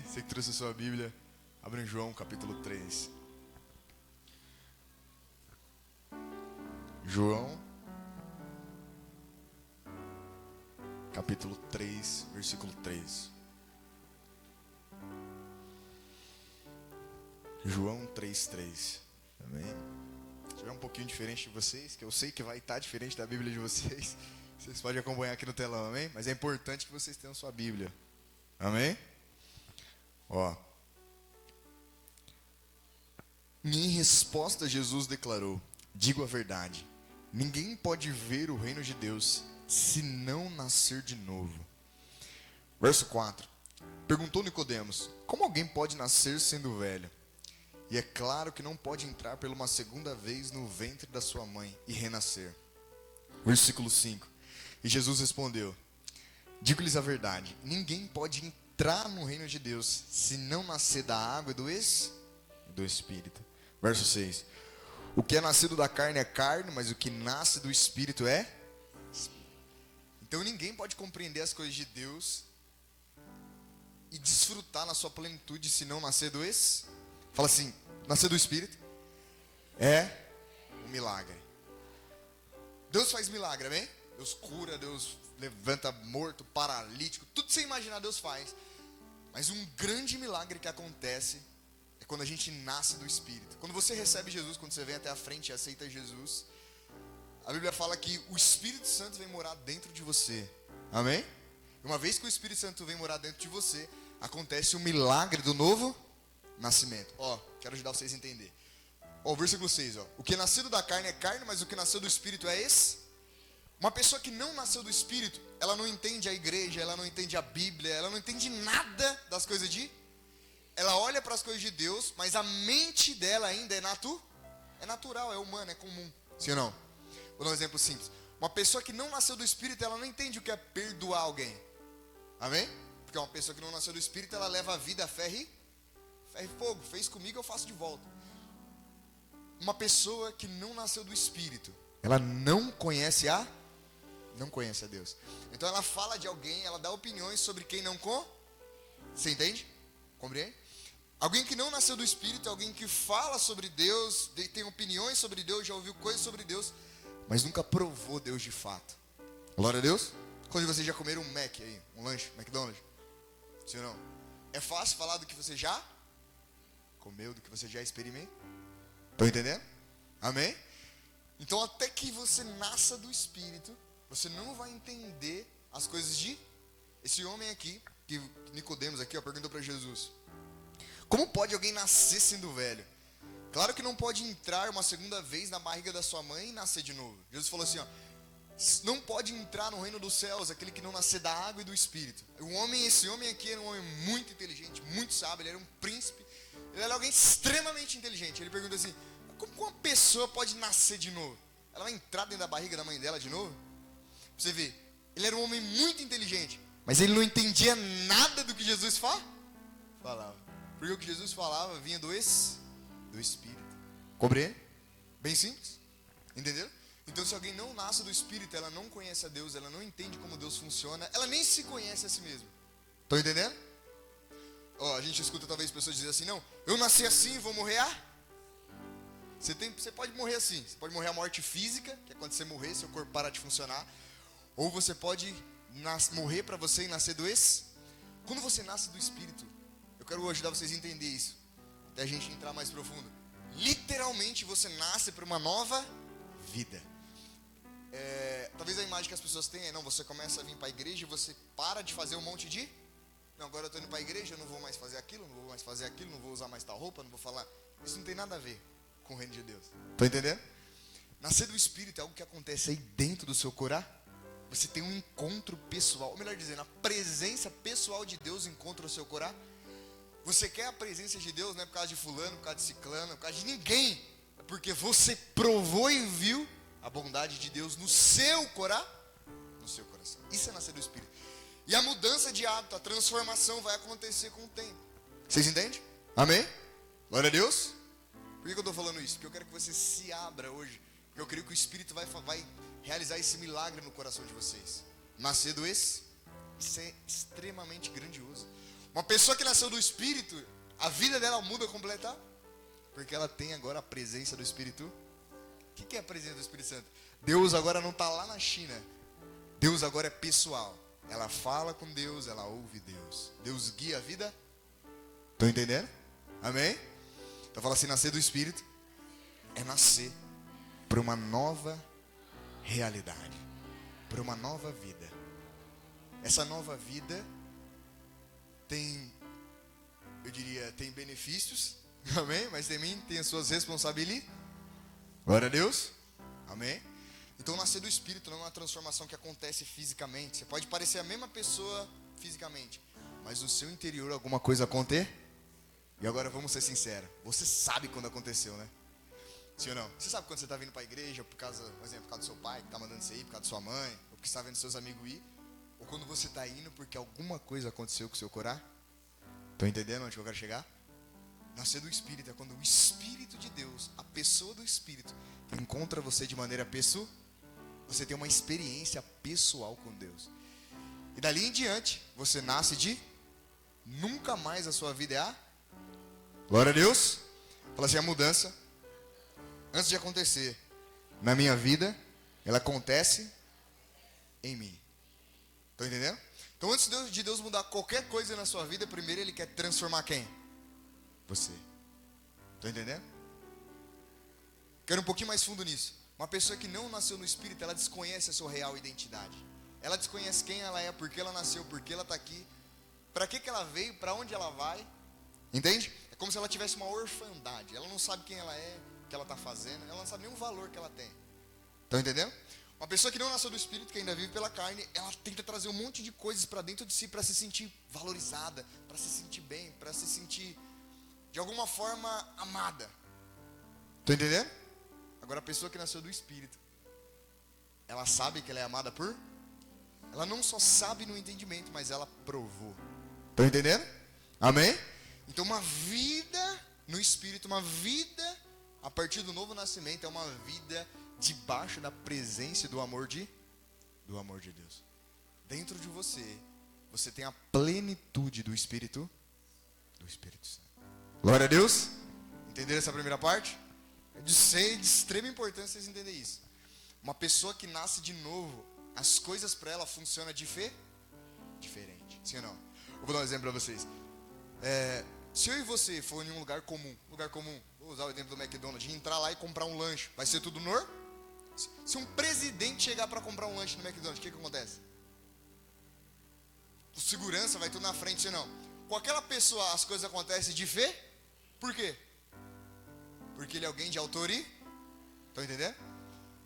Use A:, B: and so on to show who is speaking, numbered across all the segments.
A: Você que trouxe a sua Bíblia, abre em João capítulo 3. João capítulo 3, versículo 3. João 3:3. Amém? Se tiver um pouquinho diferente de vocês, que eu sei que vai estar diferente da Bíblia de vocês, vocês podem acompanhar aqui no telão, amém? Mas é importante que vocês tenham sua Bíblia. Amém? Ó. Em resposta, Jesus declarou: digo a verdade, ninguém pode ver o reino de Deus se não nascer de novo. Verso 4. Perguntou Nicodemos: como alguém pode nascer sendo velho? E é claro que não pode entrar pela uma segunda vez no ventre da sua mãe e renascer. Versículo 5. E Jesus respondeu: digo-lhes a verdade, ninguém pode entrar no reino de Deus se não nascer da água e do Espírito. Verso 6. O que é nascido da carne é carne, mas o que nasce do Espírito é Espírito. Então ninguém pode compreender as coisas de Deus e desfrutar na sua plenitude se não nascer do Espírito. Fala assim: nascer do Espírito é um milagre. Deus faz milagre, amém? Deus cura, Deus levanta morto, paralítico, tudo que você imaginar Deus faz. Mas um grande milagre que acontece é quando a gente nasce do Espírito. Quando você recebe Jesus, quando você vem até a frente e aceita Jesus, a Bíblia fala que o Espírito Santo vem morar dentro de você. Amém? Uma vez que o Espírito Santo vem morar dentro de você, acontece o milagre do novo nascimento. Ó, quero ajudar vocês a entender. Ó, versículo 6, ó. O que é nascido da carne é carne, mas o que nasceu do Espírito é esse. Uma pessoa que não nasceu do Espírito, ela não entende a igreja, ela não entende a Bíblia, ela não entende nada das coisas de... Ela olha para as coisas de Deus, mas a mente dela ainda é natural, é humana, é comum. Sim ou não? Vou dar um exemplo simples. Uma pessoa que não nasceu do Espírito, ela não entende o que é perdoar alguém. Amém? Porque uma pessoa que não nasceu do Espírito, ela leva a vida a ferro e fogo. Fez comigo, eu faço de volta. Uma pessoa que não nasceu do Espírito, ela não conhece a Deus. Então ela fala de alguém, ela dá opiniões sobre quem não Você entende? Compreende? Alguém que não nasceu do Espírito é alguém que fala sobre Deus, tem opiniões sobre Deus, já ouviu coisas sobre Deus, mas nunca provou Deus de fato. Glória a Deus. Quando vocês já comeram um Mac aí, um lanche, McDonald's? Sim ou não? É fácil falar do que você já comeu, do que você já experimentou? Estão entendendo? Amém? Então até que você nasça do Espírito, você não vai entender as coisas de... Esse homem aqui, que Nicodemos aqui, ó, perguntou para Jesus: como pode alguém nascer sendo velho? Claro que não pode entrar uma segunda vez na barriga da sua mãe e nascer de novo. Jesus falou assim, ó: não pode entrar no reino dos céus aquele que não nascer da água e do Espírito. Esse homem aqui era um homem muito inteligente, muito sábio, ele era um príncipe, ele era alguém extremamente inteligente. Ele pergunta assim: como uma pessoa pode nascer de novo? Ela vai entrar dentro da barriga da mãe dela de novo? Você vê, ele era um homem muito inteligente, mas ele não entendia nada do que Jesus falava. Porque o que Jesus falava vinha do Espírito. Compreende? Bem simples. Entendeu? Então se alguém não nasce do Espírito, ela não conhece a Deus, ela não entende como Deus funciona, ela nem se conhece a si mesma. Estão entendendo? Ó, a gente escuta talvez pessoas dizerem assim: não, eu nasci assim, vou morrer Você pode morrer assim. Você pode morrer a morte física, que é quando você morrer, seu corpo parar de funcionar. Ou você pode morrer para você e nascer do Quando você nasce do Espírito, eu quero ajudar vocês a entender isso, até a gente entrar mais profundo. Literalmente você nasce para uma nova vida. Talvez a imagem que as pessoas têm é: não, você começa a vir para a igreja e você para de fazer um monte de... Não, agora eu estou indo para a igreja, eu não vou mais fazer aquilo, não vou usar mais tal roupa, não vou falar... Isso não tem nada a ver com o reino de Deus. Estão entendendo? Nascer do Espírito é algo que acontece aí dentro do seu coração. Você tem um encontro pessoal, ou melhor dizendo, a presença pessoal de Deus encontra o seu coração. Você quer a presença de Deus, não é por causa de fulano, por causa de ciclano, por causa de ninguém. É porque você provou e viu a bondade de Deus no seu coração. Isso é nascer do Espírito. E a mudança de hábito, a transformação vai acontecer com o tempo. Vocês entendem? Amém? Glória a Deus. Por que eu estou falando isso? Porque eu quero que você se abra hoje. Porque eu creio que o Espírito vai realizar esse milagre no coração de vocês. Nascer do Isso é extremamente grandioso. Uma pessoa que nasceu do Espírito, a vida dela muda completamente. Porque ela tem agora a presença do Espírito. O que é a presença do Espírito Santo? Deus agora não está lá na China. Deus agora é pessoal. Ela fala com Deus, ela ouve Deus. Deus guia a vida. Estão entendendo? Amém? Então fala assim, nascer do Espírito é nascer para uma nova realidade. Para uma nova vida. Essa nova vida tem, eu diria, tem benefícios. Amém? Mas também tem as suas responsabilidades. Glória a Deus. Amém? Então nascer do Espírito não é uma transformação que acontece fisicamente. Você pode parecer a mesma pessoa fisicamente, mas no seu interior alguma coisa acontece. E agora vamos ser sinceros. Você sabe quando aconteceu, né? Sim ou não? Você sabe quando você está vindo para a igreja, por causa, por exemplo, por causa do seu pai que está mandando você ir, por causa da sua mãe, ou porque você está vendo seus amigos ir, ou quando você está indo porque alguma coisa aconteceu com o seu coração. Estão entendendo onde eu quero chegar? Nascer do Espírito é quando o Espírito de Deus, a pessoa do Espírito, encontra você de maneira pessoal. Você tem uma experiência pessoal com Deus. E dali em diante, você nasce de nunca mais a sua vida é a... Glória a Deus. Fala assim, a mudança, antes de acontecer na minha vida, ela acontece em mim. Estão entendendo? Então antes de Deus mudar qualquer coisa na sua vida, primeiro Ele quer transformar quem? Você. Estão entendendo? Quero um pouquinho mais fundo nisso. Uma pessoa que não nasceu no Espírito, ela desconhece a sua real identidade. Ela desconhece quem ela é, por que ela nasceu, por que ela está aqui, para que ela veio, para onde ela vai. Entende? É como se ela tivesse uma orfandade. Ela não sabe quem ela é, o que ela está fazendo, ela não sabe nem o valor que ela tem. Estão entendendo? Uma pessoa que não nasceu do Espírito, que ainda vive pela carne, ela tenta trazer um monte de coisas para dentro de si, para se sentir valorizada, para se sentir bem, para se sentir de alguma forma amada. Estão entendendo? Agora a pessoa que nasceu do Espírito, ela sabe que ela é amada por... Ela não só sabe no entendimento, mas ela provou. Estão entendendo? Amém? Então uma vida no Espírito, uma vida a partir do novo nascimento, é uma vida debaixo da presença e do amor de Deus. Dentro de você, você tem a plenitude do Espírito Santo. Glória a Deus. Entenderam essa primeira parte? É de extrema importância vocês entenderem isso. Uma pessoa que nasce de novo, as coisas para ela funcionam diferente. Sim ou não? Eu vou dar um exemplo para vocês. Se eu e você for em um lugar comum, vou usar o exemplo do McDonald's, entrar lá e comprar um lanche, vai ser tudo normal? Se um presidente chegar para comprar um lanche no McDonald's, o que acontece? O segurança vai tudo na frente, sim ou não? Com aquela pessoa as coisas acontecem diferente. Por quê? Porque ele é alguém de autoridade. Estão entendendo?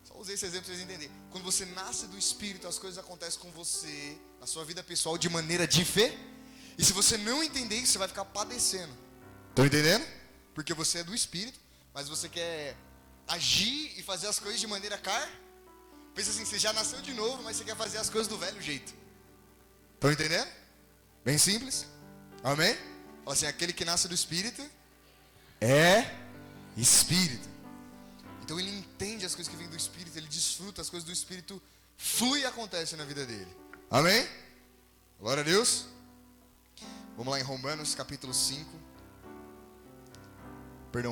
A: Só usei esse exemplo para vocês entenderem. Quando você nasce do Espírito, as coisas acontecem com você, na sua vida pessoal, de maneira diferente. E se você não entender isso, você vai ficar padecendo. Estão entendendo? Porque você é do Espírito, mas você quer agir e fazer as coisas de maneira Pensa assim, você já nasceu de novo, mas você quer fazer as coisas do velho jeito. Estão entendendo? Bem simples. Amém? Fala assim, aquele que nasce do Espírito é Espírito. Então ele entende as coisas que vêm do Espírito, ele desfruta as coisas do Espírito, flui e acontece na vida dele. Amém? Glória a Deus. Vamos lá em Romanos capítulo 5.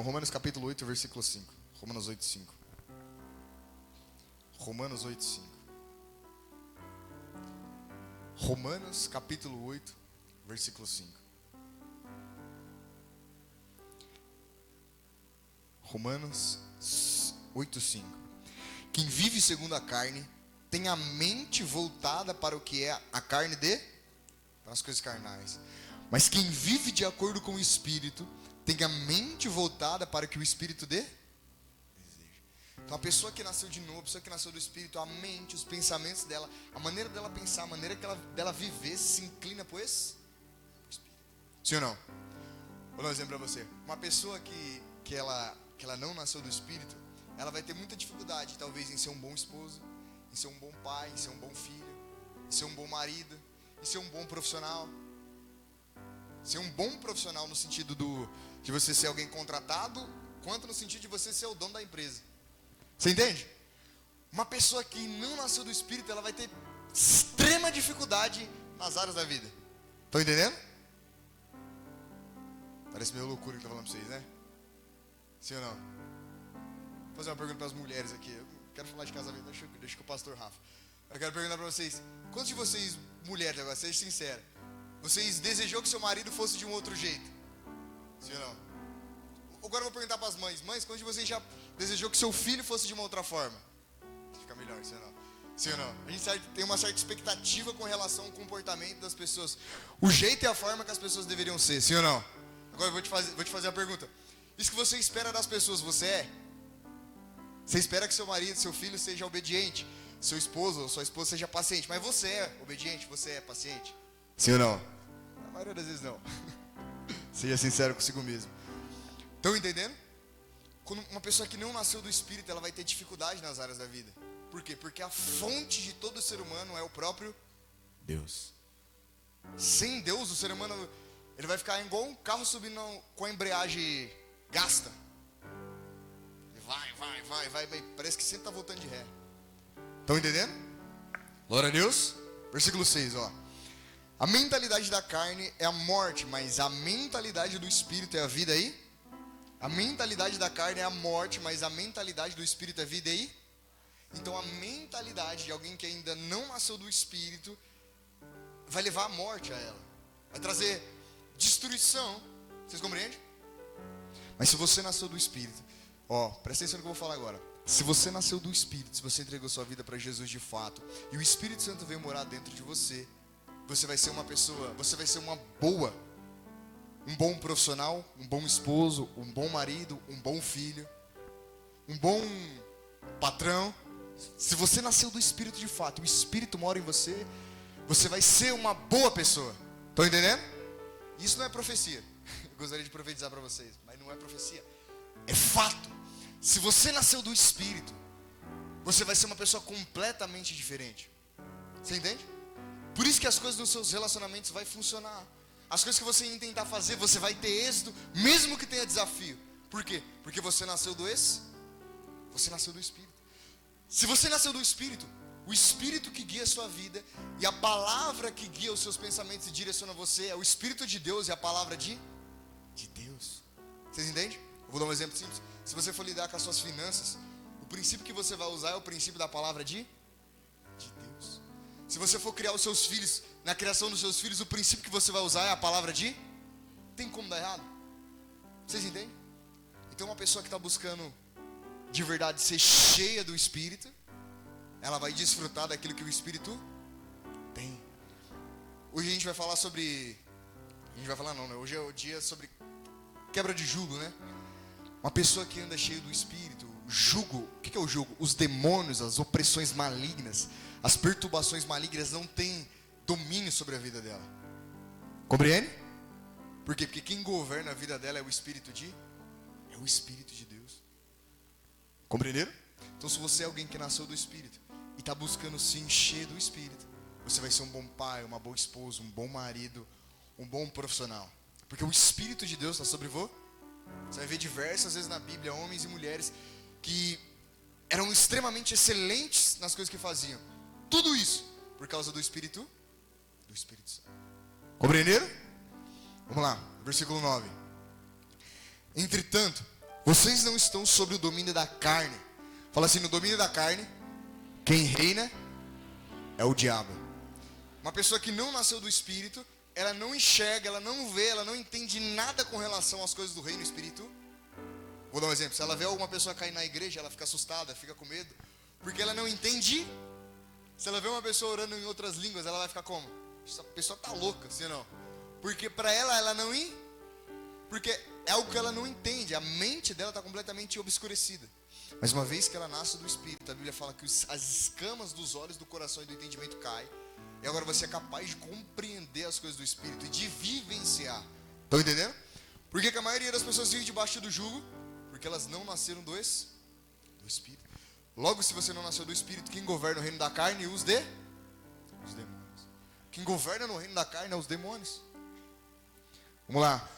A: Romanos capítulo 8, versículo 5. Romanos 8, 5. Romanos 8, 5. Romanos capítulo 8, versículo 5. Romanos 8, 5. Quem vive segundo a carne tem a mente voltada para o que é a carne para as coisas carnais. Mas quem vive de acordo com o Espírito tem a mente voltada para o que o Espírito deseja. Então a pessoa que nasceu de novo, a pessoa que nasceu do Espírito, a mente, os pensamentos dela, a maneira dela pensar, a maneira dela viver se inclina para o Espírito. Sim ou não? Vou dar um exemplo para você. Uma pessoa que ela não nasceu do Espírito, ela vai ter muita dificuldade, talvez, em ser um bom esposo, em ser um bom pai, em ser um bom filho, em ser um bom marido, em ser um bom profissional. Ser um bom profissional no sentido de você ser alguém contratado, quanto no sentido de você ser o dono da empresa. Você entende? Uma pessoa que não nasceu do Espírito, ela vai ter extrema dificuldade nas áreas da vida. Estão entendendo? Parece meio loucura que eu tô falando pra vocês, né? Sim ou não? Vou fazer uma pergunta para as mulheres aqui. Eu quero falar de casamento, deixa com o pastor Rafa. Eu quero perguntar para vocês, quantos de vocês, mulheres agora, sejam sinceros, vocês desejou que seu marido fosse de um outro jeito? Sim ou não? Agora eu vou perguntar para as mães. Mães, quantos de vocês já desejou que seu filho fosse de uma outra forma? Fica melhor, sim ou não? Sim ou não? A gente tem uma certa expectativa com relação ao comportamento das pessoas. O jeito e a forma que as pessoas deveriam ser, sim ou não? Agora eu vou te fazer a pergunta. Isso que você espera das pessoas, você é? Você espera que seu marido, seu filho seja obediente, seu esposo ou sua esposa seja paciente, mas você é obediente, você é paciente? Sim ou não? A maioria das vezes não. Seja sincero consigo mesmo. Estão entendendo? Quando uma pessoa que não nasceu do Espírito, ela vai ter dificuldade nas áreas da vida. Por quê? Porque a fonte de todo ser humano é o próprio Deus. Sem Deus, o ser humano ele vai ficar igual um carro subindo com a embreagem gasta. Vai, parece que sempre está voltando de ré. Estão entendendo? Glória a Deus. Versículo 6, ó. A mentalidade da carne é a morte, mas a mentalidade do Espírito é a vida aí. A mentalidade da carne é a morte, mas a mentalidade do Espírito é vida aí. Então a mentalidade de alguém que ainda não nasceu do Espírito vai levar a morte a ela. Vai trazer destruição. Vocês compreendem? Mas se você nasceu do Espírito, ó, presta atenção no que eu vou falar agora. Se você nasceu do Espírito, se você entregou sua vida para Jesus de fato, e o Espírito Santo veio morar dentro de você, você vai ser uma pessoa, você vai ser um bom profissional, um bom esposo, um bom marido, um bom filho, um bom patrão. Se você nasceu do Espírito de fato, o Espírito mora em você, você vai ser uma boa pessoa. Estão entendendo? Isso não é profecia. Eu gostaria de profetizar para vocês, mas não é profecia. É fato. Se você nasceu do Espírito, você vai ser uma pessoa completamente diferente. Você entende? Por isso que as coisas nos seus relacionamentos vai funcionar. As coisas que você tentar fazer, você vai ter êxito, mesmo que tenha desafio. Por quê? Porque você nasceu do Espírito. Se você nasceu do Espírito, o Espírito que guia a sua vida e a palavra que guia os seus pensamentos e direciona você é o Espírito de Deus e a palavra de Deus. Vocês entendem? Eu vou dar um exemplo simples. Se você for lidar com as suas finanças, o princípio que você vai usar é o princípio da palavra de Deus. Se você for criar os seus filhos, na criação dos seus filhos, o princípio que você vai usar é a palavra de... Tem como dar errado? Vocês entendem? Então uma pessoa que está buscando de verdade ser cheia do Espírito, ela vai desfrutar daquilo que o Espírito tem. Hoje a gente vai falar sobre... A gente vai falar não, né? Hoje é o dia sobre quebra de jugo, né? Uma pessoa que anda cheia do Espírito, jugo, o que é o jugo? Os demônios, as opressões malignas, as perturbações malignas não têm domínio sobre a vida dela. Compreende? Por quê? Porque quem governa a vida dela é o Espírito de Deus. Compreenderam? Então se você é alguém que nasceu do Espírito e está buscando se encher do Espírito, você vai ser um bom pai, uma boa esposa, um bom marido, um bom profissional. Porque o Espírito de Deus está sobre você. Você vai ver diversas vezes na Bíblia homens e mulheres que eram extremamente excelentes nas coisas que faziam. Tudo isso por causa do Espírito Santo. Compreenderam? Vamos lá, versículo 9. Entretanto, vocês não estão sob o domínio da carne. Fala assim, no domínio da carne, quem reina é o diabo. Uma pessoa que não nasceu do Espírito, ela não enxerga, ela não vê, ela não entende nada com relação às coisas do reino espírito. Vou dar um exemplo. Se ela vê alguma pessoa cair na igreja, ela fica assustada, fica com medo, porque ela não entende. Se ela vê uma pessoa orando em outras línguas, ela vai ficar como? Essa pessoa está louca, assim não? Porque para ela não... Porque é algo que ela não entende. A mente dela está completamente obscurecida. Mas uma vez que ela nasce do Espírito, a Bíblia fala que as escamas dos olhos, do coração e do entendimento caem. E agora você é capaz de compreender as coisas do Espírito e de vivenciar. Estão entendendo? Por que a maioria das pessoas vive debaixo do jugo? Porque elas não nasceram do Espírito. Logo, se você não nasceu do Espírito, quem governa o reino da carne? Os demônios. Quem governa no reino da carne é os demônios. Vamos lá.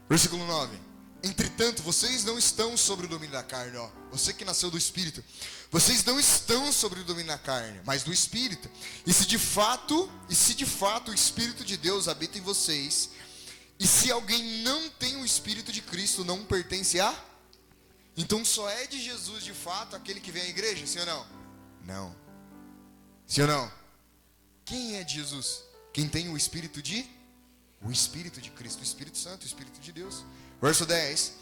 A: Versículo 9. Entretanto, vocês não estão sobre o domínio da carne, ó. Você que nasceu do Espírito, vocês não estão sobre o domínio da carne, mas do Espírito. E se de fato o Espírito de Deus habita em vocês, e se alguém não tem o Espírito de Cristo não pertence a... Então só é de Jesus de fato aquele que vem à igreja, sim ou não? Não. Sim ou não? Quem é de Jesus? Quem tem o Espírito de... O Espírito de Cristo, o Espírito Santo, o Espírito de Deus. Verso 10.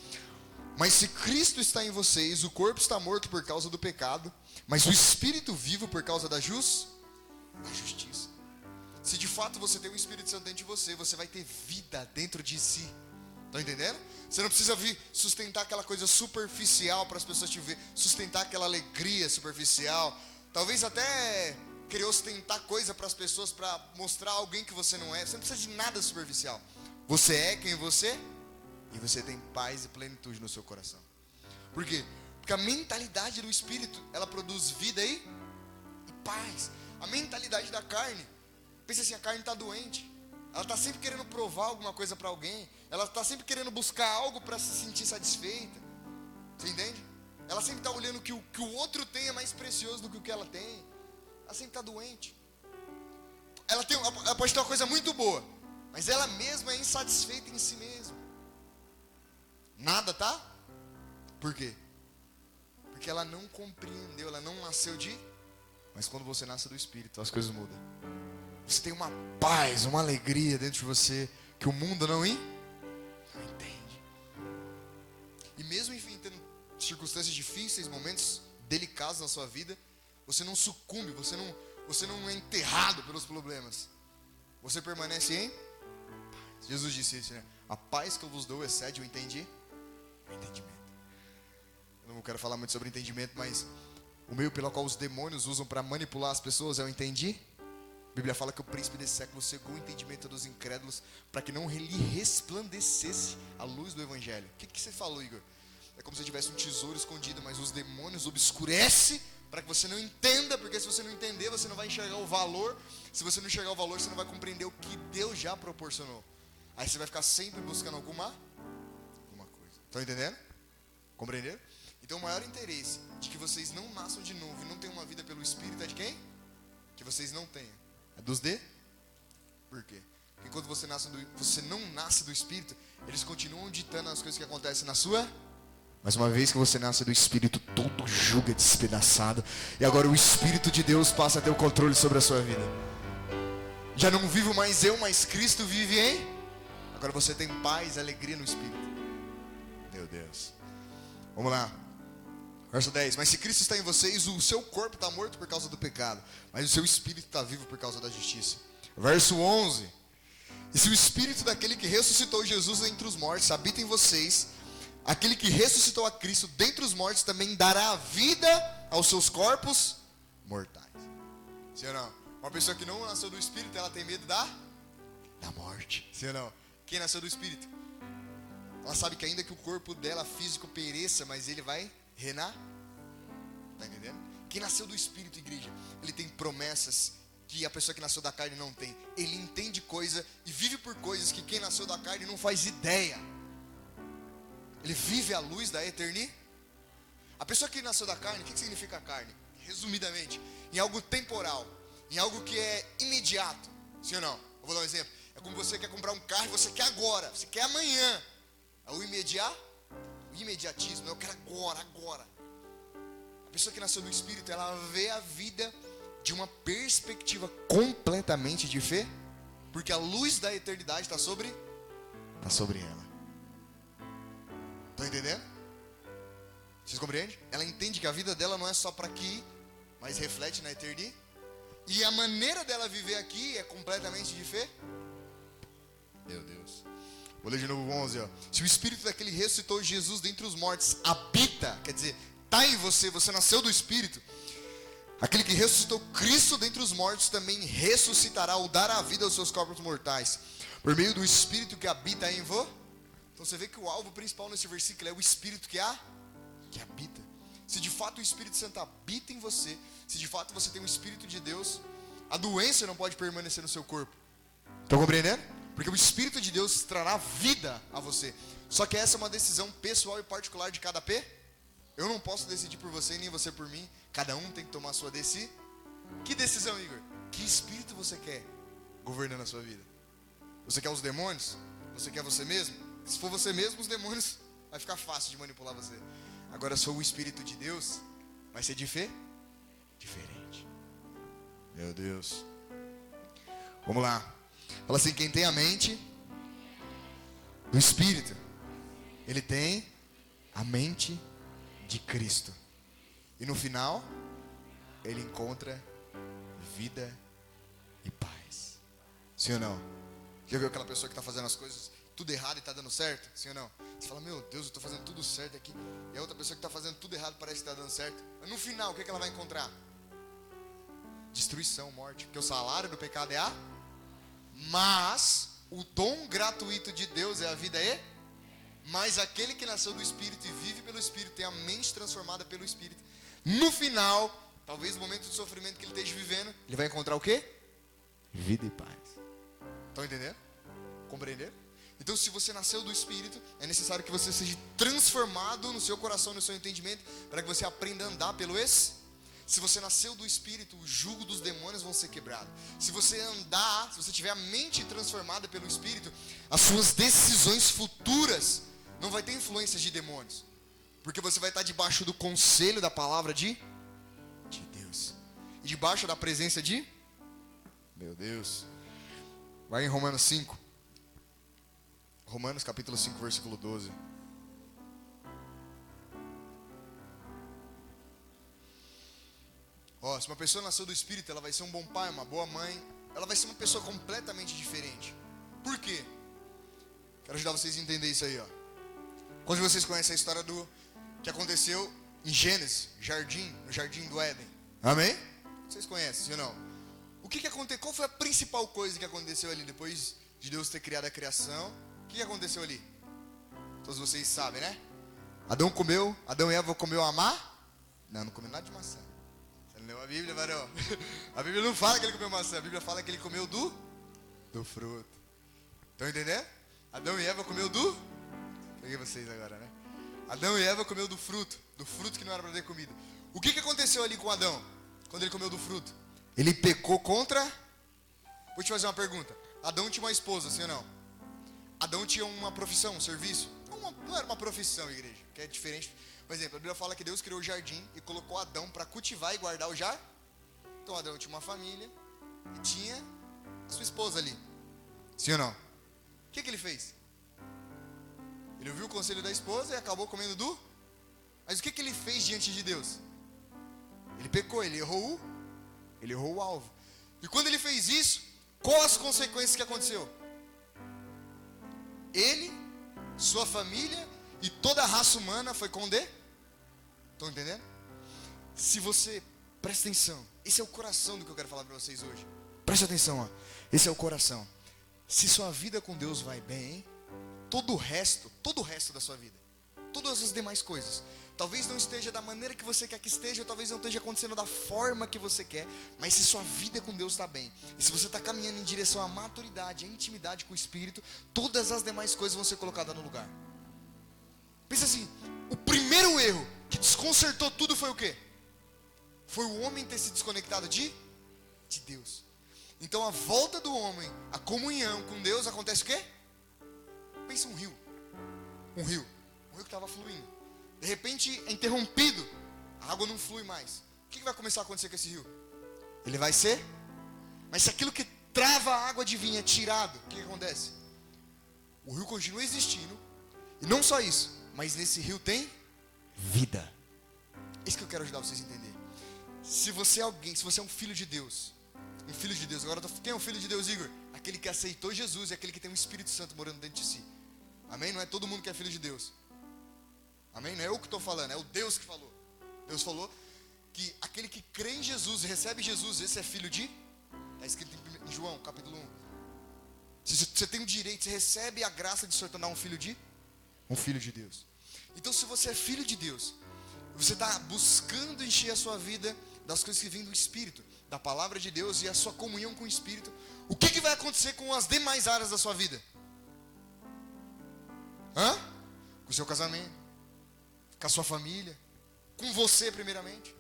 A: Mas se Cristo está em vocês, o corpo está morto por causa do pecado, mas o Espírito vivo por causa da justiça. Se de fato você tem o Espírito Santo dentro de você, você vai ter vida dentro de si. Estão entendendo? Você não precisa vir sustentar aquela coisa superficial para as pessoas te ver, sustentar aquela alegria superficial. Talvez até querer ostentar coisa para as pessoas para mostrar alguém que você não é. Você não precisa de nada superficial. Você é quem você é e você tem paz e plenitude no seu coração. Por quê? Porque a mentalidade do Espírito, ela produz vida e paz. A mentalidade da carne, pensa assim, a carne está doente. Ela está sempre querendo provar alguma coisa para alguém. Ela está sempre querendo buscar algo para se sentir satisfeita. Você entende? Ela sempre está olhando que o outro tem é mais precioso do que o que ela tem. Ela sempre está doente. Ela pode ter uma coisa muito boa, mas ela mesma é insatisfeita em si mesma. Nada, tá? Por quê? Porque ela não compreendeu, ela não nasceu de... Mas quando você nasce do Espírito, as coisas mudam. Você tem uma paz, uma alegria dentro de você que o mundo não entende. E mesmo enfrentando circunstâncias difíceis, momentos delicados na sua vida, você não sucumbe, você não é enterrado pelos problemas. Você permanece em paz. Jesus disse isso, né? A paz que eu vos dou excede o entendimento. Eu não quero falar muito sobre entendimento, mas o meio pelo qual os demônios usam para manipular as pessoas é o entendimento. A Bíblia fala que o príncipe desse século cegou o entendimento dos incrédulos para que não lhe resplandecesse a luz do evangelho. O que você falou, Igor? É como se tivesse um tesouro escondido, mas os demônios obscurecem para que você não entenda, porque se você não entender, você não vai enxergar o valor. Se você não enxergar o valor, você não vai compreender o que Deus já proporcionou. Aí você vai ficar sempre buscando alguma coisa. Estão entendendo? Compreenderam? Então o maior interesse de que vocês não nasçam de novo e não tenham uma vida pelo Espírito é de quem? Que vocês não tenham. É dos de? Por quê? Porque quando você não nasce do Espírito, eles continuam ditando as coisas que acontecem na sua. Mas uma vez que você nasce do Espírito, todo jugo é despedaçado. E agora o Espírito de Deus passa a ter o controle sobre a sua vida. Já não vivo mais eu, mas Cristo vive em. Agora você tem paz e alegria no Espírito. Meu Deus. Vamos lá. Verso 10. Mas se Cristo está em vocês, o seu corpo está morto por causa do pecado, mas o seu Espírito está vivo por causa da justiça. Verso 11. E se o Espírito daquele que ressuscitou Jesus dentre os mortos habita em vocês, aquele que ressuscitou a Cristo dentre os mortos também dará vida aos seus corpos mortais. Sim ou não? Uma pessoa que não nasceu do Espírito, ela tem medo da morte. Sim ou não? Quem nasceu do Espírito? Ela sabe que ainda que o corpo dela físico pereça, mas ele vai reinar. Tá entendendo? Quem nasceu do Espírito, igreja, ele tem promessas que a pessoa que nasceu da carne não tem. Ele entende coisa e vive por coisas que quem nasceu da carne não faz ideia. Ele vive à luz da eternidade. A pessoa que nasceu da carne, o que significa carne? Resumidamente, em algo temporal, em algo que é imediato. Sim ou não? Eu vou dar um exemplo. É como você quer comprar um carro e você quer agora, você quer amanhã. É o imediatismo, eu quero agora. A pessoa que nasceu do Espírito, ela vê a vida de uma perspectiva completamente de fé, porque a luz da eternidade está sobre ela. Estão entendendo? Vocês compreendem? Ela entende que a vida dela não é só para aqui, mas reflete na eternidade. E a maneira dela viver aqui é completamente de fé. Meu Deus. Vou ler de novo o 11, ó. Se o Espírito daquele ressuscitou Jesus dentre os mortos habita, quer dizer, está em você, você nasceu do Espírito, aquele que ressuscitou Cristo dentre os mortos também ressuscitará ou dará vida aos seus corpos mortais, por meio do Espírito que habita em você. Então você vê que o alvo principal nesse versículo é o Espírito que habita. Se de fato o Espírito Santo habita em você, se de fato você tem o Espírito de Deus, a doença não pode permanecer no seu corpo. Estão compreendendo? Porque o Espírito de Deus trará vida a você. Só que essa é uma decisão pessoal e particular de cada Eu não posso decidir por você, nem você por mim. Cada um tem que tomar a sua decisão. Que decisão, Igor? Que espírito você quer governando a sua vida? Você quer os demônios? Você quer você mesmo? Se for você mesmo, os demônios vai ficar fácil de manipular você. Agora, se for o Espírito de Deus, vai ser diferente. Meu Deus. Vamos lá. Fala assim, quem tem a mente do Espírito, ele tem a mente de Cristo. E no final, ele encontra vida e paz. Sim ou não? Já viu aquela pessoa que está fazendo as coisas tudo errado e está dando certo? Sim ou não? Você fala, meu Deus, eu estou fazendo tudo certo aqui. E a outra pessoa que está fazendo tudo errado parece que está dando certo. Mas no final, o que ela vai encontrar? Destruição, morte. Porque o salário do pecado é mas o dom gratuito de Deus é a vida mas aquele que nasceu do Espírito e vive pelo Espírito, tem a mente transformada pelo Espírito. No final, talvez no momento de sofrimento que ele esteja vivendo, ele vai encontrar o quê? Vida e paz. Estão entendendo? Compreenderam? Então, se você nasceu do Espírito, é necessário que você seja transformado no seu coração, no seu entendimento, para que você aprenda a andar pelo Se você nasceu do Espírito, o jugo dos demônios vão ser quebrados. Se você andar, se você tiver a mente transformada pelo Espírito, as suas decisões futuras não vai ter influências de demônios. Porque você vai estar debaixo do conselho da palavra de Deus. E debaixo da presença de meu Deus. Vai em Romanos 5. Romanos capítulo 5, versículo 12. Se uma pessoa nasceu do Espírito, ela vai ser um bom pai, uma boa mãe. Ela vai ser uma pessoa completamente diferente. Por quê? Quero ajudar vocês a entender isso aí, Quando vocês conhecem a história do que aconteceu em Gênesis, no jardim do Éden. Amém? Vocês conhecem, sim ou não? O que aconteceu? Qual foi a principal coisa que aconteceu ali depois de Deus ter criado a criação? O que aconteceu ali? Todos vocês sabem, né? Adão e Eva comeu a Não comeu nada de maçã. Você não leu a Bíblia, varão? A Bíblia não fala que ele comeu maçã, a Bíblia fala que ele comeu do fruto. Estão entendendo? Adão e Eva comeu Peguei vocês agora, né? Adão e Eva comeu do fruto que não era para ter comido. O que aconteceu ali com Adão, quando ele comeu do fruto? Ele pecou contra... Vou te fazer uma pergunta. Adão tinha uma esposa, sim ou não? Adão tinha uma profissão, um serviço. Não era uma profissão, igreja, que é diferente. Por exemplo, a Bíblia fala que Deus criou o jardim e colocou Adão para cultivar e guardar o jardim. Então Adão tinha uma família e tinha a sua esposa ali. Sim ou não? O que ele fez? Ele ouviu o conselho da esposa e acabou comendo Mas o que ele fez diante de Deus? Ele pecou, ele errou o alvo. E quando ele fez isso, quais as consequências que aconteceu? Ele, sua família e toda a raça humana foi condenada. Estão entendendo? Se você, presta atenção, esse é o coração do que eu quero falar para vocês hoje. Presta atenção, esse é o coração. Se sua vida com Deus vai bem, todo o resto da sua vida, todas as demais coisas, talvez não esteja da maneira que você quer que esteja, ou talvez não esteja acontecendo da forma que você quer, mas se sua vida com Deus está bem, e se você está caminhando em direção à maturidade, à intimidade com o Espírito, todas as demais coisas vão ser colocadas no lugar. Pensa assim, o primeiro erro que desconcertou tudo foi o quê? Foi o homem ter se desconectado de Deus. Então a volta do homem, a comunhão com Deus, acontece o quê? Pensa um rio que estava fluindo, de repente é interrompido, a água não flui mais. O que vai começar a acontecer com esse rio? Ele vai ser, mas se aquilo que trava a água de vinho é tirado, o que acontece? O rio continua existindo, e não só isso, mas nesse rio tem vida. Isso que eu quero ajudar vocês a entender. Se você é um filho de Deus, agora quem é um filho de Deus, Igor? Aquele que aceitou Jesus e aquele que tem um Espírito Santo morando dentro de si. Amém? Não é todo mundo que é filho de Deus. Amém? Não é eu que estou falando, é o Deus que falou. Deus falou que aquele que crê em Jesus, recebe Jesus, esse é filho de... Está escrito em João, capítulo 1. Você tem o direito, você recebe a graça de se tornar um filho de Deus. Então, se você é filho de Deus, você está buscando encher a sua vida das coisas que vêm do Espírito, da palavra de Deus e a sua comunhão com o Espírito, o que vai acontecer com as demais áreas da sua vida? Com o seu casamento, com a sua família, com você primeiramente.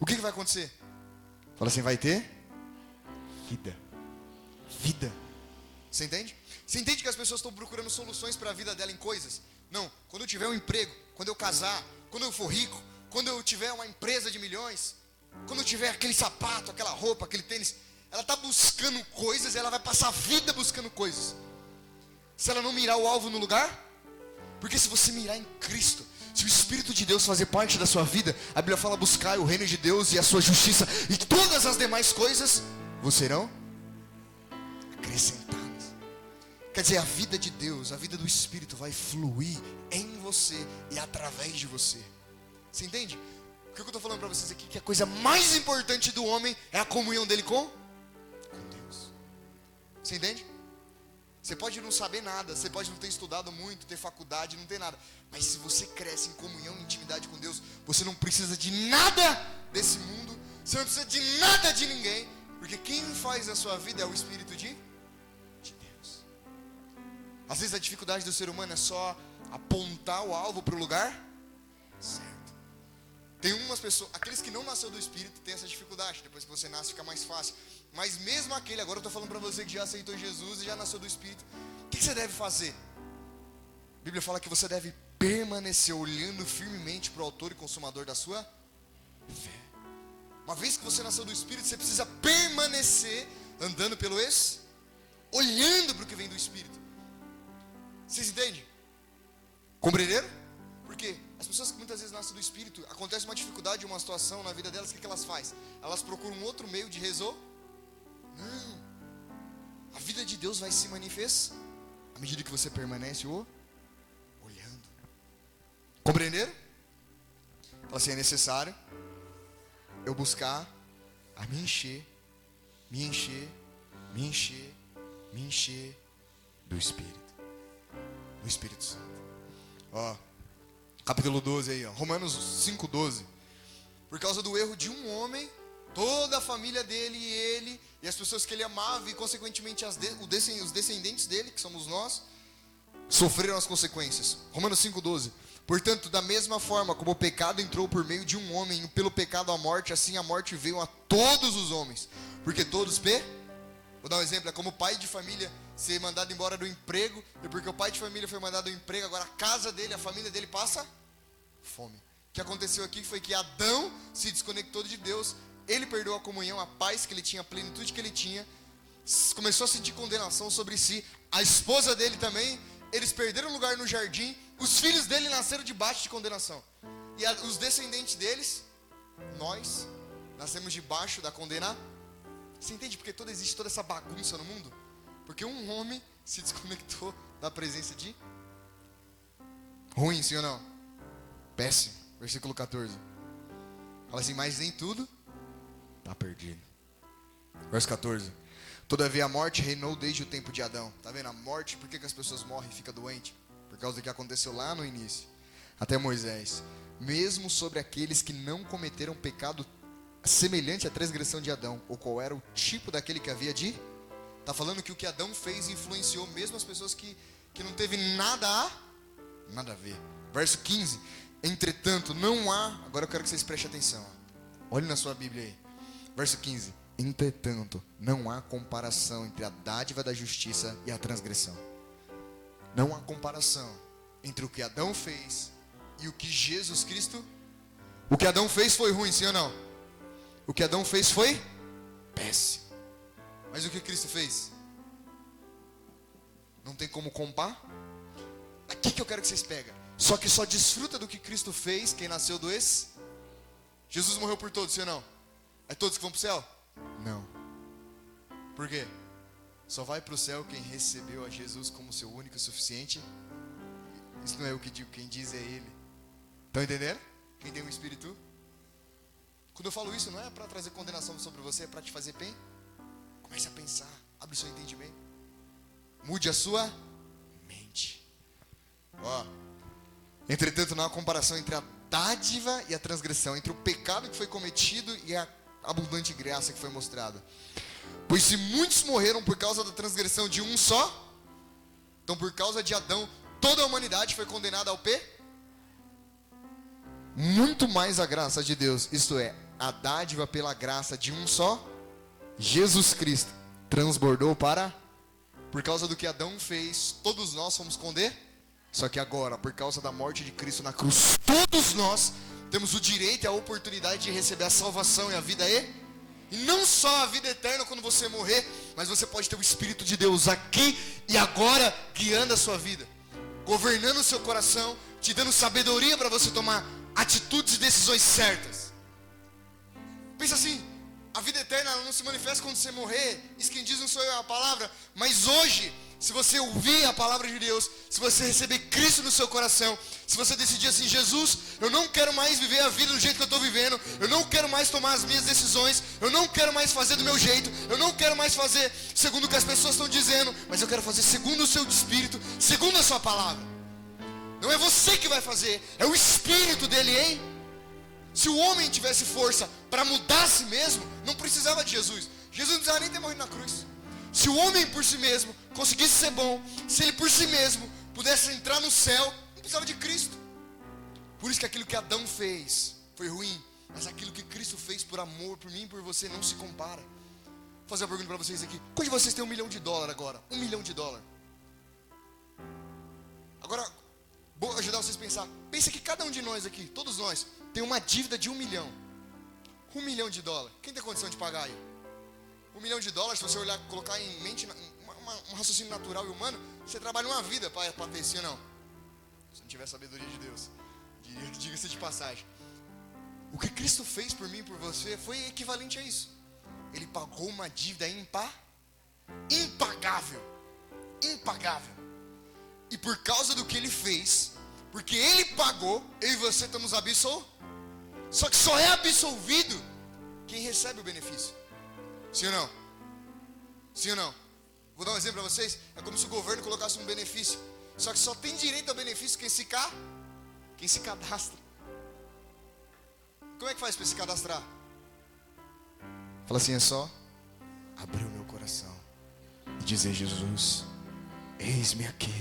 A: O que vai acontecer? Fala assim, vai ter vida. Você entende? Você entende que as pessoas estão procurando soluções para a vida dela em coisas? Não, quando eu tiver um emprego, quando eu casar, quando eu for rico, quando eu tiver uma empresa de milhões, quando eu tiver aquele sapato, aquela roupa, aquele tênis, ela está buscando coisas, ela vai passar a vida buscando coisas. Se ela não mirar o alvo no lugar, porque se você mirar em Cristo, se o Espírito de Deus fazer parte da sua vida, a Bíblia fala buscar o reino de Deus e a sua justiça, e todas as demais coisas vos serão acrescentadas. Quer dizer, a vida de Deus, a vida do Espírito vai fluir em você e através de você. Você entende? O que eu estou falando para vocês aqui, que a coisa mais importante do homem é a comunhão dele com Deus. Você entende? Você pode não saber nada, você pode não ter estudado muito, ter faculdade, não ter nada. Mas se você cresce em comunhão e intimidade com Deus, você não precisa de nada desse mundo, você não precisa de nada de ninguém, porque quem faz a sua vida é o Espírito de Deus. Às vezes a dificuldade do ser humano é só apontar o alvo para o lugar certo. Tem umas pessoas, aqueles que não nasceram do Espírito têm essa dificuldade. Depois que você nasce fica mais fácil. Mas mesmo aquele, agora eu estou falando para você que já aceitou Jesus e já nasceu do Espírito, o que você deve fazer? A Bíblia fala que você deve permanecer olhando firmemente para o autor e consumador da sua fé. Uma vez que você nasceu do Espírito, você precisa permanecer andando pelo olhando para o que vem do Espírito. Vocês entendem? Compreenderam? Por quê? As pessoas que muitas vezes nascem do Espírito, acontece uma dificuldade, uma situação na vida delas, o que elas fazem? Elas procuram um outro meio de resolver? Não. A vida de Deus vai se manifestar à medida que você permanece olhando. Compreenderam? Então assim, é necessário eu buscar a me encher do Espírito. Do Espírito Santo. Ó, capítulo 12 aí, ó. Romanos 5:12. Por causa do erro de um homem, toda a família dele e ele, e as pessoas que ele amava, e consequentemente os descendentes dele, que somos nós, sofreram as consequências. Romanos 5:12. Portanto, da mesma forma como o pecado entrou por meio de um homem, e pelo pecado a morte, assim a morte veio a todos os homens. Porque todos Vou dar um exemplo, é como o pai de família ser mandado embora do emprego, e porque o pai de família foi mandado do emprego, agora a casa dele, a família dele passa fome. O que aconteceu aqui foi que Adão se desconectou de Deus, ele perdeu a comunhão, a paz que ele tinha, a plenitude que ele tinha, começou a sentir condenação sobre si, a esposa dele também, eles perderam lugar no jardim, os filhos dele nasceram debaixo de condenação, e os descendentes deles, nós, nascemos debaixo da condenação. Você entende porque existe toda essa bagunça no mundo? Porque um homem se desconectou da presença de ruim, sim ou não? Péssimo. Versículo 14. Fala assim, mas nem tudo está perdido. Verso 14. Todavia a morte reinou desde o tempo de Adão. Tá vendo? A morte, por que as pessoas morrem e ficam doentes? Por causa do que aconteceu lá no início. Até Moisés. Mesmo sobre aqueles que não cometeram pecado semelhante à transgressão de Adão, ou qual era o tipo daquele que havia de... Está falando que o que Adão fez influenciou mesmo as pessoas que não teve nada a ver. Verso 15. Entretanto, não há... Agora eu quero que vocês prestem atenção. Olhe na sua Bíblia aí. Verso 15. Entretanto, não há comparação entre a dádiva da justiça e a transgressão. Não há comparação entre o que Adão fez e o que Jesus Cristo... O que Adão fez foi ruim, sim ou não? O que Adão fez foi péssimo. Mas o que Cristo fez? Não tem como comparar. Aqui que eu quero que vocês peguem. Só que só desfruta do que Cristo fez quem nasceu do Jesus morreu por todos, sim ou não? É todos que vão para o céu? Não. Por quê? Só vai para o céu quem recebeu a Jesus como seu único e suficiente. Isso não é eu que digo, quem diz é Ele. Estão entendendo? Quem tem um Espírito? Quando eu falo isso, não é para trazer condenação sobre você, é para te fazer bem. Comece a pensar, abre o seu entendimento. Mude a sua mente. Ó, entretanto, não há comparação entre a dádiva e a transgressão, entre o pecado que foi cometido e a abundante graça que foi mostrada. Pois se muitos morreram por causa da transgressão de um só, então por causa de Adão, toda a humanidade foi condenada ao muito mais a graça de Deus, isto é, a dádiva pela graça de um só, Jesus Cristo, transbordou para Por causa do que Adão fez, todos nós fomos condenados. Só que agora, por causa da morte de Cristo na cruz, todos nós temos o direito e a oportunidade de receber a salvação e a vida e não só a vida eterna quando você morrer, mas você pode ter o Espírito de Deus aqui e agora guiando a sua vida, governando o seu coração, te dando sabedoria para você tomar atitudes e decisões certas. Pensa assim, a vida eterna ela não se manifesta quando você morrer. Isso quem diz não sou eu, é a palavra. Mas hoje, se você ouvir a palavra de Deus, se você receber Cristo no seu coração, se você decidir assim, Jesus, eu não quero mais viver a vida do jeito que eu estou vivendo, eu não quero mais tomar as minhas decisões, eu não quero mais fazer do meu jeito, eu não quero mais fazer segundo o que as pessoas estão dizendo, mas eu quero fazer segundo o seu Espírito, segundo a sua palavra. Não é você que vai fazer, é o Espírito dele, hein? Se o homem tivesse força para mudar a si mesmo, não precisava de Jesus. Jesus não precisava nem ter morrido na cruz. Se o homem por si mesmo conseguisse ser bom, se ele por si mesmo pudesse entrar no céu, não precisava de Cristo. Por isso que aquilo que Adão fez foi ruim, mas aquilo que Cristo fez por amor, por mim e por você não se compara. Vou fazer uma pergunta para vocês aqui. Quantos de vocês tem $1 milhão agora? $1 milhão. Agora, vou ajudar vocês a pensar. Pensa que cada um de nós aqui, todos nós, tem uma dívida de $1 milhão. $1 milhão. Quem tem condição de pagar aí? $1 milhão, se você olhar, colocar em mente, um raciocínio natural e humano, você trabalha uma vida para ter, sim ou não? Se não tiver sabedoria de Deus, diga-se de passagem. O que Cristo fez por mim e por você foi equivalente a isso. Ele pagou uma dívida impagável. E por causa do que ele fez, porque ele pagou, eu e você estamos absolvidos. Só que só é absolvido quem recebe o benefício. Sim ou não? Sim ou não? Vou dar um exemplo para vocês. É como se o governo colocasse um benefício. Só que só tem direito ao benefício quem se cadastra. Como é que faz para se cadastrar? Fala assim, é só abrir o meu coração e dizer, Jesus, eis-me aqui,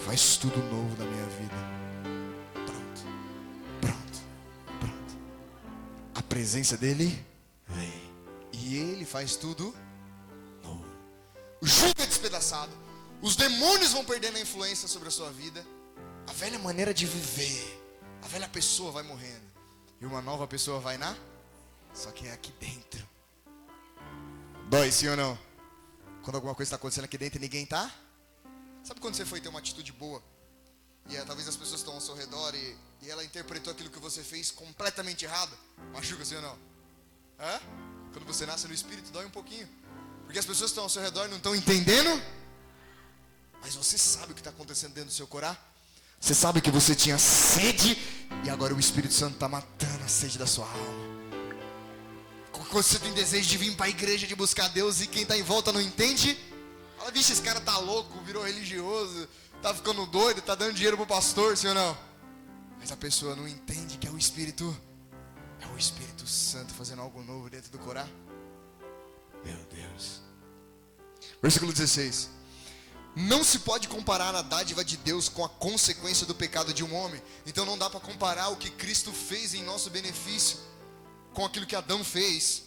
A: faz tudo novo na minha vida. Pronto. A presença dele vem e ele faz tudo novo. O jugo é despedaçado, os demônios vão perdendo a influência sobre a sua vida, a velha maneira de viver, a velha pessoa vai morrendo e uma nova pessoa vai só que é aqui dentro. Dói, sim ou não? Quando alguma coisa está acontecendo aqui dentro e ninguém está? Sabe quando você foi ter uma atitude boa? E talvez as pessoas estão ao seu redor e ela interpretou aquilo que você fez completamente errado? Machuca, sim ou não? Quando você nasce no Espírito, dói um pouquinho. Porque as pessoas que estão ao seu redor não estão entendendo. Mas você sabe o que está acontecendo dentro do seu coração. Você sabe que você tinha sede e agora o Espírito Santo está matando a sede da sua alma. Quando você tem desejo de vir para a igreja, de buscar Deus e quem está em volta não entende, fala, vixe, esse cara tá louco, virou religioso, tá ficando doido, tá dando dinheiro pro pastor, sim ou não? Mas a pessoa não entende que é o Espírito Santo fazendo algo novo dentro do coração. Meu Deus. Versículo 16. Não se pode comparar a dádiva de Deus com a consequência do pecado de um homem. Então não dá para comparar o que Cristo fez em nosso benefício com aquilo que Adão fez.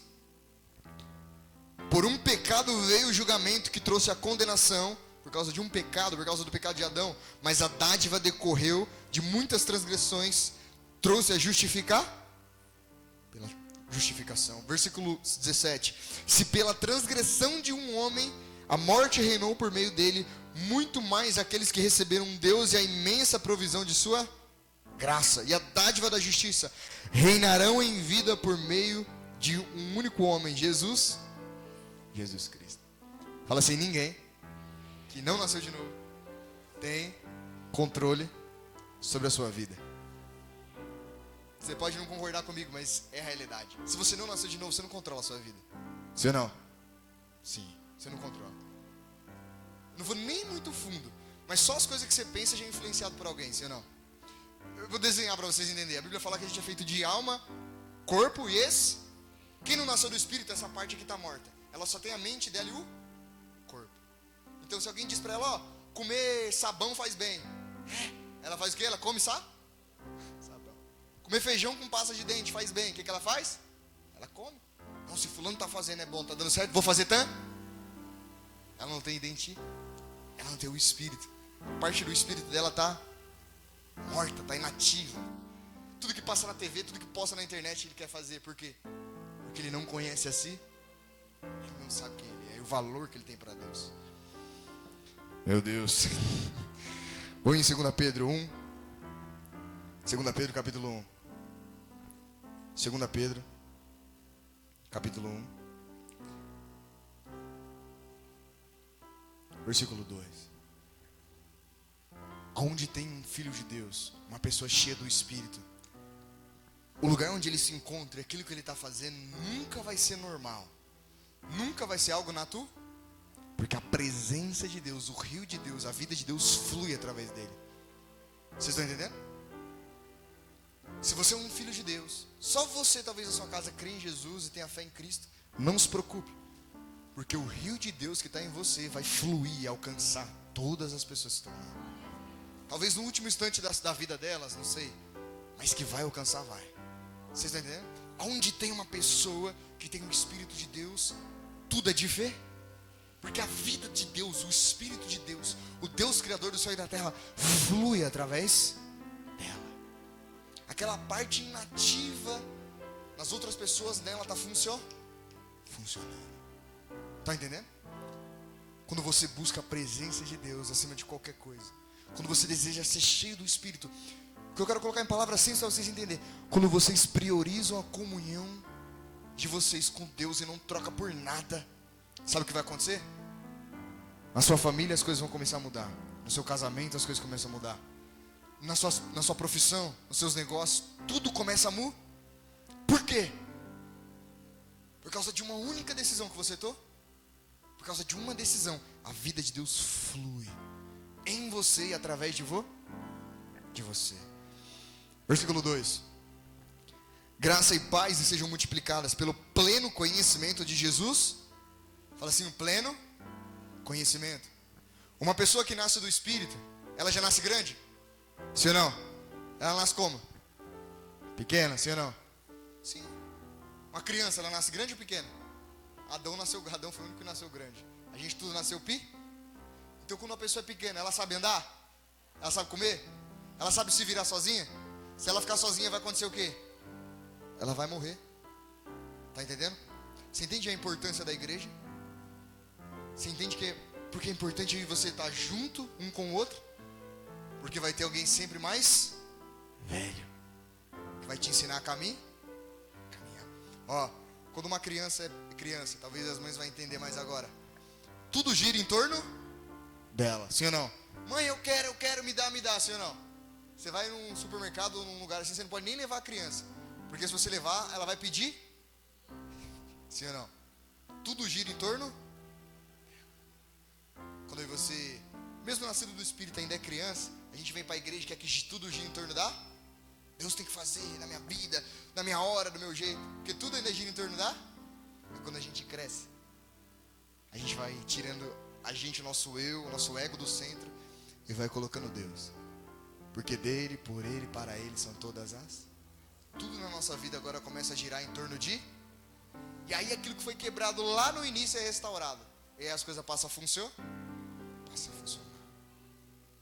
A: Por um pecado veio o julgamento que trouxe a condenação, por causa de um pecado, por causa do pecado de Adão. Mas a dádiva decorreu de muitas transgressões, trouxe a pela justificação. Versículo 17. Se pela transgressão de um homem a morte reinou por meio dele, muito mais aqueles que receberam Deus e a imensa provisão de sua graça e a dádiva da justiça reinarão em vida por meio de um único homem, Jesus Cristo. Fala assim, ninguém que não nasceu de novo tem controle sobre a sua vida. Você pode não concordar comigo, mas é a realidade. Se você não nasceu de novo, você não controla a sua vida. Sim ou não? Sim, você não controla. Não vou nem muito fundo, mas só as coisas que você pensa já é influenciado por alguém, sim ou não? Eu vou desenhar para vocês entenderem. A Bíblia fala que a gente é feito de alma, corpo e quem não nasceu do Espírito, essa parte aqui está morta. Ela só tem a mente dela e o corpo. Então se alguém diz para ela, comer sabão faz bem. Ela faz o quê? Ela come sabão. Comer feijão com pasta de dente faz bem. O que ela faz? Ela come. Não, se fulano está fazendo é bom, está dando certo, vou fazer também. Ela não tem ela não tem o Espírito. Parte do Espírito dela está morta, está inativa. Tudo que passa na TV, tudo que posta na internet ele quer fazer. Por quê? Porque ele não conhece a si. Ele não sabe quem ele é, o valor que ele tem para Deus. Meu Deus. Vou em 2 Pedro 1. 2 Pedro capítulo 1. 2 Pedro capítulo 1. Versículo 2. Onde tem um filho de Deus, uma pessoa cheia do Espírito, o lugar onde ele se encontra, aquilo que ele está fazendo, nunca vai ser normal. Nunca vai ser algo natural. Porque a presença de Deus, o rio de Deus, a vida de Deus flui através dele. Vocês estão entendendo? Se você é um filho de Deus, só você talvez na sua casa crê em Jesus e tenha fé em Cristo, não se preocupe. Porque o rio de Deus que está em você vai fluir e alcançar todas as pessoas que estão lá. Talvez no último instante da vida delas, não sei. Mas que vai alcançar, vai. Vocês estão entendendo? Onde tem uma pessoa que tem o Espírito de Deus, tudo é de ver. Porque a vida de Deus, o Espírito de Deus, o Deus Criador do céu e da terra, flui através dela. Aquela parte inativa nas outras pessoas dela está funcionando. Está entendendo? Quando você busca a presença de Deus acima de qualquer coisa. Quando você deseja ser cheio do Espírito. O que eu quero colocar em palavras simples para vocês entenderem. Quando vocês priorizam a comunhão de vocês com Deus e não troca por nada. Sabe o que vai acontecer? Na sua família as coisas vão começar a mudar. No seu casamento as coisas começam a mudar. Na sua profissão, nos seus negócios, tudo começa a mudar. Por quê? Por causa de uma única decisão que você tomou. Por causa de uma decisão, a vida de Deus flui em você e através de você. Versículo 2. Graça e paz sejam multiplicadas pelo pleno conhecimento de Jesus. Fala assim, o pleno conhecimento. Uma pessoa que nasce do Espírito, ela já nasce grande? Sim ou não? Ela nasce como? Pequena, sim ou não? Sim. Uma criança, ela nasce grande ou pequena? Adão foi o único que nasceu grande. A gente tudo nasceu Então quando uma pessoa é pequena, ela sabe andar? Ela sabe comer? Ela sabe se virar sozinha? Se ela ficar sozinha vai acontecer o quê? Ela vai morrer. Tá entendendo? Você entende a importância da igreja? Você entende porque é importante você estar junto um com o outro? Porque vai ter alguém sempre mais velho que vai te ensinar a caminhar. Ó, quando uma criança é criança, talvez as mães vão entender mais agora. Tudo gira em torno dela, sim ou não? Mãe, eu quero, me dá, sim ou não? Você vai num supermercado ou num lugar assim, você não pode nem levar a criança. Porque se você levar, ela vai pedir. Sim ou não? Tudo gira em torno. Quando você, mesmo nascido do Espírito, ainda é criança, a gente vem para a igreja e quer que tudo gira em torno da. Deus tem que fazer na minha vida, na minha hora, do meu jeito. Porque tudo ainda gira em torno da. E quando a gente cresce, a gente vai tirando o nosso eu, o nosso ego do centro e vai colocando Deus. Porque dele, por ele, para ele são todas as. Tudo na nossa vida agora começa a girar em torno de. E aí aquilo que foi quebrado lá no início é restaurado. E aí as coisas passam a funcionar.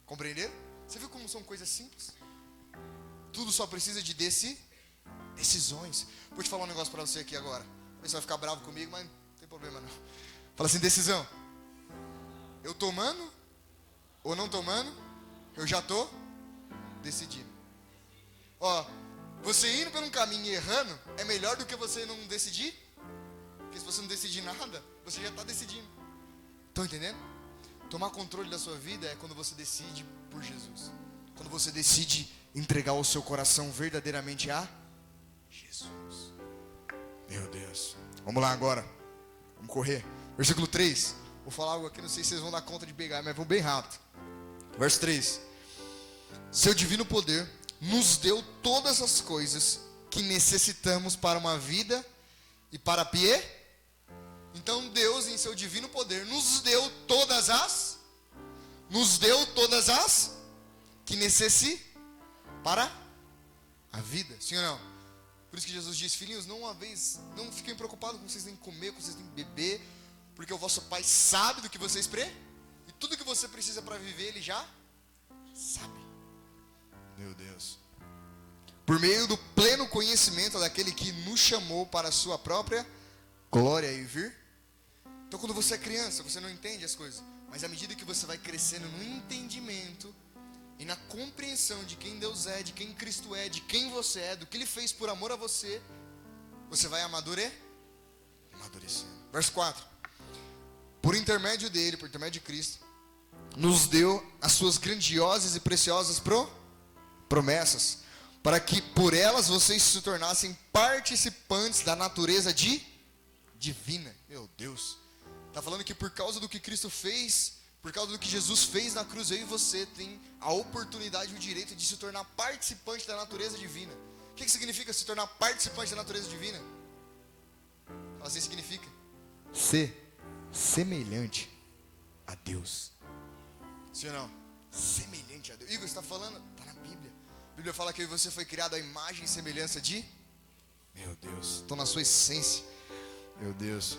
A: Compreenderam? Você viu como são coisas simples? Tudo só precisa de decisões. Vou te falar um negócio para você aqui agora. Você vai ficar bravo comigo, mas não tem problema não. Fala assim, decisão. Eu tomando ou não tomando, eu já tô decidindo. Ó, você indo por um caminho e errando é melhor do que você não decidir. Porque se você não decidir nada, você já está decidindo. Estão entendendo? Tomar controle da sua vida é quando você decide por Jesus. Quando você decide entregar o seu coração verdadeiramente a Jesus. Meu Deus. Vamos lá agora. Vamos correr. Versículo 3. Vou falar algo aqui, não sei se vocês vão dar conta de pegar, mas vou bem rápido. Verso 3. Seu divino poder nos deu todas as coisas que necessitamos para uma vida e para a piedade. Então Deus, em seu divino poder, nos deu todas as que necessitam para a vida. Sim ou não? Por isso que Jesus disse, filhinhos, não fiquem preocupados com vocês têm que comer, com vocês têm que beber, porque o vosso Pai sabe do que vocês precisam. E tudo que você precisa para viver, Ele já sabe. Meu Deus. Por meio do pleno conhecimento daquele que nos chamou para a sua própria glória e vir. Então quando você é criança, você não entende as coisas. Mas à medida que você vai crescendo no entendimento e na compreensão de quem Deus é, de quem Cristo é, de quem você é, do que Ele fez por amor a você, você vai amadurecendo. Verso 4. Por intermédio dele, por intermédio de Cristo, nos deu as suas grandiosas e preciosas promessas, para que por elas vocês se tornassem participantes da natureza divina. Meu Deus. Está falando que por causa do que Cristo fez, por causa do que Jesus fez na cruz, eu e você tem a oportunidade e o direito de se tornar participante da natureza divina. O que significa se tornar participante da natureza divina? Assim significa ser semelhante a Deus. Sim ou não? Semelhante a Deus. Igor, você está falando? Está na Bíblia. A Bíblia fala que você foi criado à imagem e semelhança de... Meu Deus. Estou na sua essência. Meu Deus.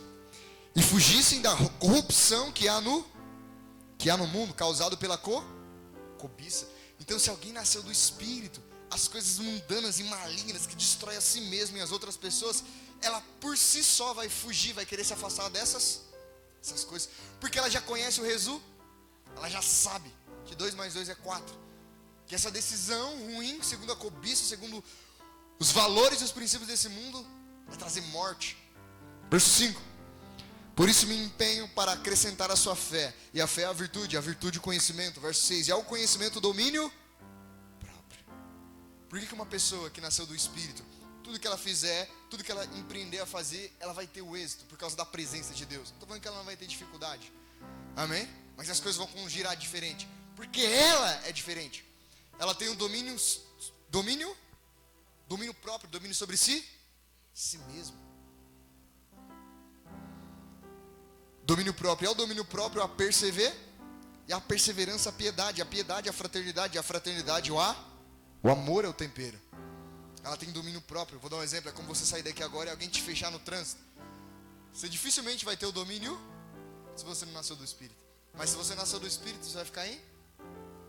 A: E fugissem da corrupção que há no mundo, causado pela cobiça. Então, se alguém nasceu do Espírito, as coisas mundanas e malignas que destrói a si mesmo e as outras pessoas, ela por si só vai fugir, vai querer se afastar essas coisas, porque ela já conhece o resultado, ela já sabe que 2 mais 2 é 4, que essa decisão ruim, segundo a cobiça, segundo os valores e os princípios desse mundo, vai trazer morte. Verso 5. Por isso me empenho para acrescentar a sua fé, e a fé é a virtude o conhecimento. Verso 6, e ao conhecimento o domínio próprio. Por que uma pessoa que nasceu do Espírito, tudo que ela fizer, tudo que ela empreender a fazer, ela vai ter o êxito, por causa da presença de Deus? Não estou falando que ela não vai ter dificuldade, amém? Mas as coisas vão girar diferente, porque ela é diferente. Ela tem um domínio próprio, domínio sobre si mesmo. Domínio próprio. É o domínio próprio a perseverança, e a perseverança a piedade a fraternidade, a fraternidade o amor é o tempero. Ela tem domínio próprio. Vou dar um exemplo, é como você sair daqui agora e alguém te fechar no trânsito. Você dificilmente vai ter o domínio se você não nasceu do Espírito. Mas se você nasceu do Espírito, você vai ficar em...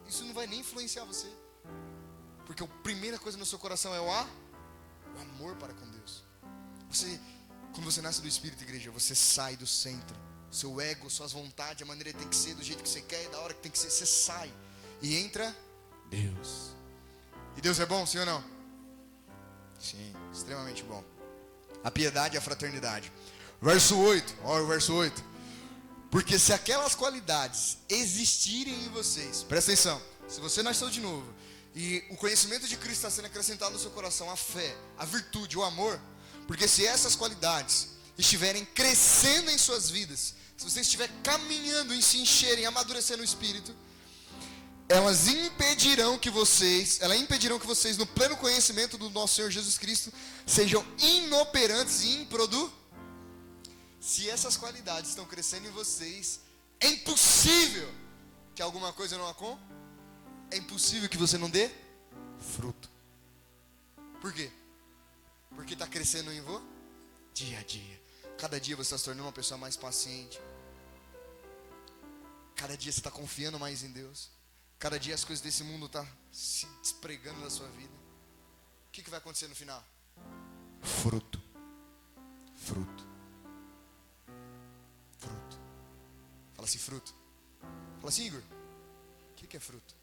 A: Isso não vai nem influenciar você, porque a primeira coisa no seu coração é o amor para com Deus. Quando você nasce do Espírito, igreja, você sai do centro. Seu ego, suas vontades, a maneira que tem que ser, do jeito que você quer, da hora que tem que ser, você sai e entra Deus. E Deus é bom, sim ou não? Sim, extremamente bom. A piedade e a fraternidade. Verso 8, olha o verso 8. Porque se aquelas qualidades existirem em vocês, presta atenção, se você nasceu de novo e o conhecimento de Cristo está sendo acrescentado no seu coração, a fé, a virtude, o amor, porque se essas qualidades estiverem crescendo em suas vidas, se você estiver caminhando em se encherem, amadurecendo o Espírito, elas impedirão que vocês, no pleno conhecimento do nosso Senhor Jesus Cristo, sejam inoperantes e improdutives. Se essas qualidades estão crescendo em vocês, é impossível que alguma coisa não aconteça. É impossível que você não dê fruto. Por quê? Porque está crescendo em você dia a dia. Cada dia você está se tornando uma pessoa mais paciente. Cada dia você está confiando mais em Deus. Cada dia as coisas desse mundo estão se despregando da sua vida. O que vai acontecer no final? Fruto. Fruto. Fruto. Fala assim, fruto. Fala assim, Igor. O que é fruto?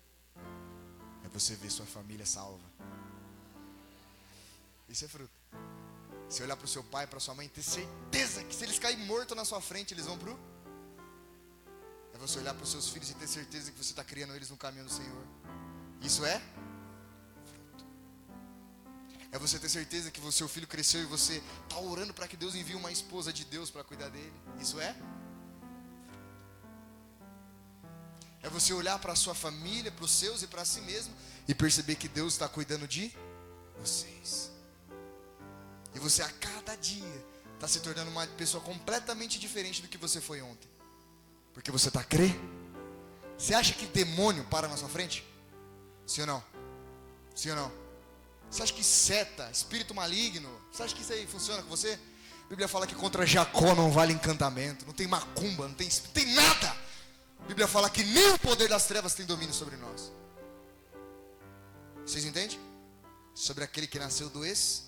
A: É você ver sua família salva. Isso é fruto. Você olhar para o seu pai, para sua mãe, ter certeza que se eles caírem mortos na sua frente, eles vão pro... É você olhar para os seus filhos e ter certeza que você está criando eles no caminho do Senhor. Isso é fruto. É você ter certeza que o seu filho cresceu e você está orando para que Deus envie uma esposa de Deus para cuidar dele. Isso é fruto. É você olhar para a sua família, para os seus e para si mesmo e perceber que Deus está cuidando de vocês. E você a cada dia está se tornando uma pessoa completamente diferente do que você foi ontem. Porque você está crendo. Você acha que demônio para na sua frente? Sim ou não? Sim ou não? Você acha que seta, espírito maligno, você acha que isso aí funciona com você? A Bíblia fala que contra Jacó não vale encantamento, não tem macumba, não tem nada. A Bíblia fala que nem o poder das trevas tem domínio sobre nós. Vocês entendem? Sobre aquele que nasceu do ex,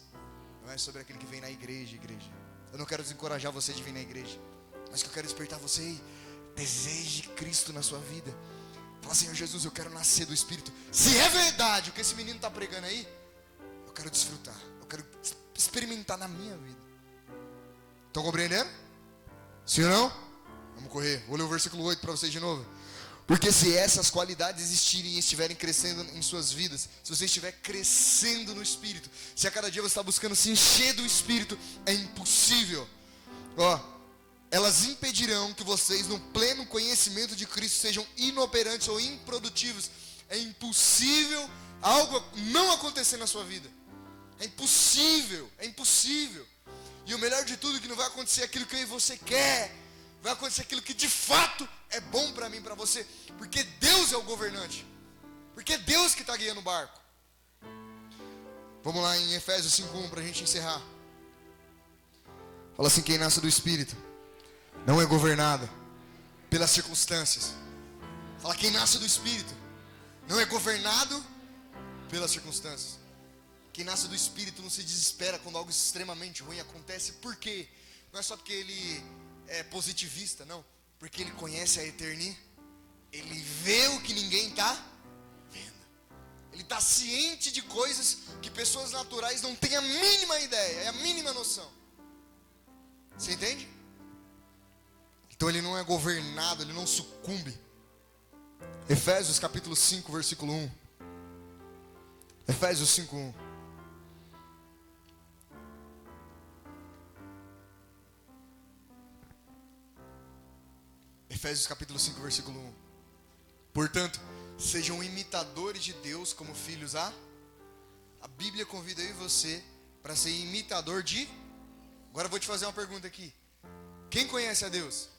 A: não é sobre aquele que vem na igreja. Eu não quero desencorajar você de vir na igreja, mas que eu quero despertar você aí. Deseje Cristo na sua vida. Fala, Senhor Jesus, eu quero nascer do Espírito. Se é verdade o que esse menino está pregando aí, eu quero desfrutar, eu quero experimentar na minha vida. Estão compreendendo? Sim ou não? Vamos correr, vou ler o versículo 8 para vocês de novo. Porque se essas qualidades existirem e estiverem crescendo em suas vidas, se você estiver crescendo no Espírito, se a cada dia você está buscando se encher do Espírito, é impossível, elas impedirão que vocês, no pleno conhecimento de Cristo, sejam inoperantes ou improdutivos. É impossível algo não acontecer na sua vida. É impossível. E o melhor de tudo é que não vai acontecer aquilo que eu e você quer. Vai acontecer aquilo que de fato é bom para mim, para você. Porque Deus é o governante. Porque é Deus que está guiando o barco. Vamos lá em Efésios 5:1 para a gente encerrar. Fala assim, quem nasce do Espírito não é governado pelas circunstâncias. Fala, quem nasce do Espírito não é governado pelas circunstâncias. Quem nasce do Espírito não se desespera quando algo extremamente ruim acontece. Por quê? Não é só porque ele é positivista, não. Porque ele conhece a eternidade. Ele vê o que ninguém está vendo. Ele está ciente de coisas que pessoas naturais não têm a mínima ideia, a mínima noção. Você entende? Então ele não é governado, ele não sucumbe. Efésios capítulo 5, versículo 1. Efésios 5:1. Efésios capítulo 5, versículo 1. Portanto, sejam imitadores de Deus como filhos a Bíblia convida eu e você para ser imitador de... Agora eu vou te fazer uma pergunta aqui. Quem conhece a Deus?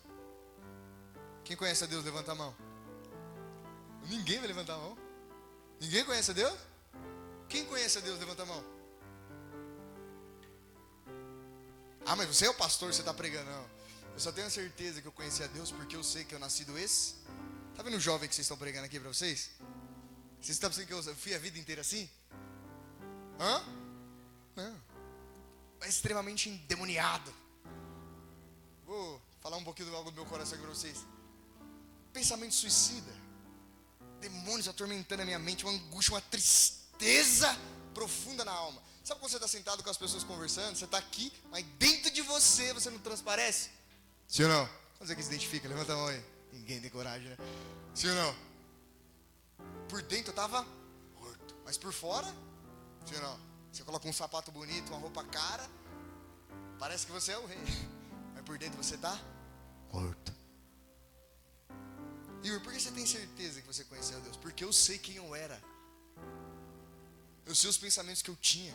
A: Quem conhece a Deus, levanta a mão. Ninguém vai levantar a mão. Ninguém conhece a Deus? Quem conhece a Deus, levanta a mão. Ah, mas você é o pastor, você está pregando. Não. Eu só tenho a certeza que eu conheci a Deus porque eu sei que eu nasci do ex. Tá vendo o jovem que vocês estão pregando aqui para vocês? Vocês estão pensando que eu fui a vida inteira assim? Hã? Não. É extremamente endemoniado. Vou falar um pouquinho do algo do meu coração aqui para vocês. Pensamento suicida. Demônios atormentando a minha mente. Uma angústia, uma tristeza profunda na alma. Sabe quando você está sentado com as pessoas conversando? Você está aqui, mas dentro de você não transparece? Sim ou não? Quantos aqui se identifica? Levanta a mão aí. Ninguém tem coragem, né? Sim ou não? Por dentro eu estava morto. Mas por fora, sim ou não? Você coloca um sapato bonito, uma roupa cara, parece que você é o rei. Mas por dentro você está morto. Igor, por que você tem certeza que você conheceu a Deus? Porque eu sei quem eu era. Eu sei os pensamentos que eu tinha.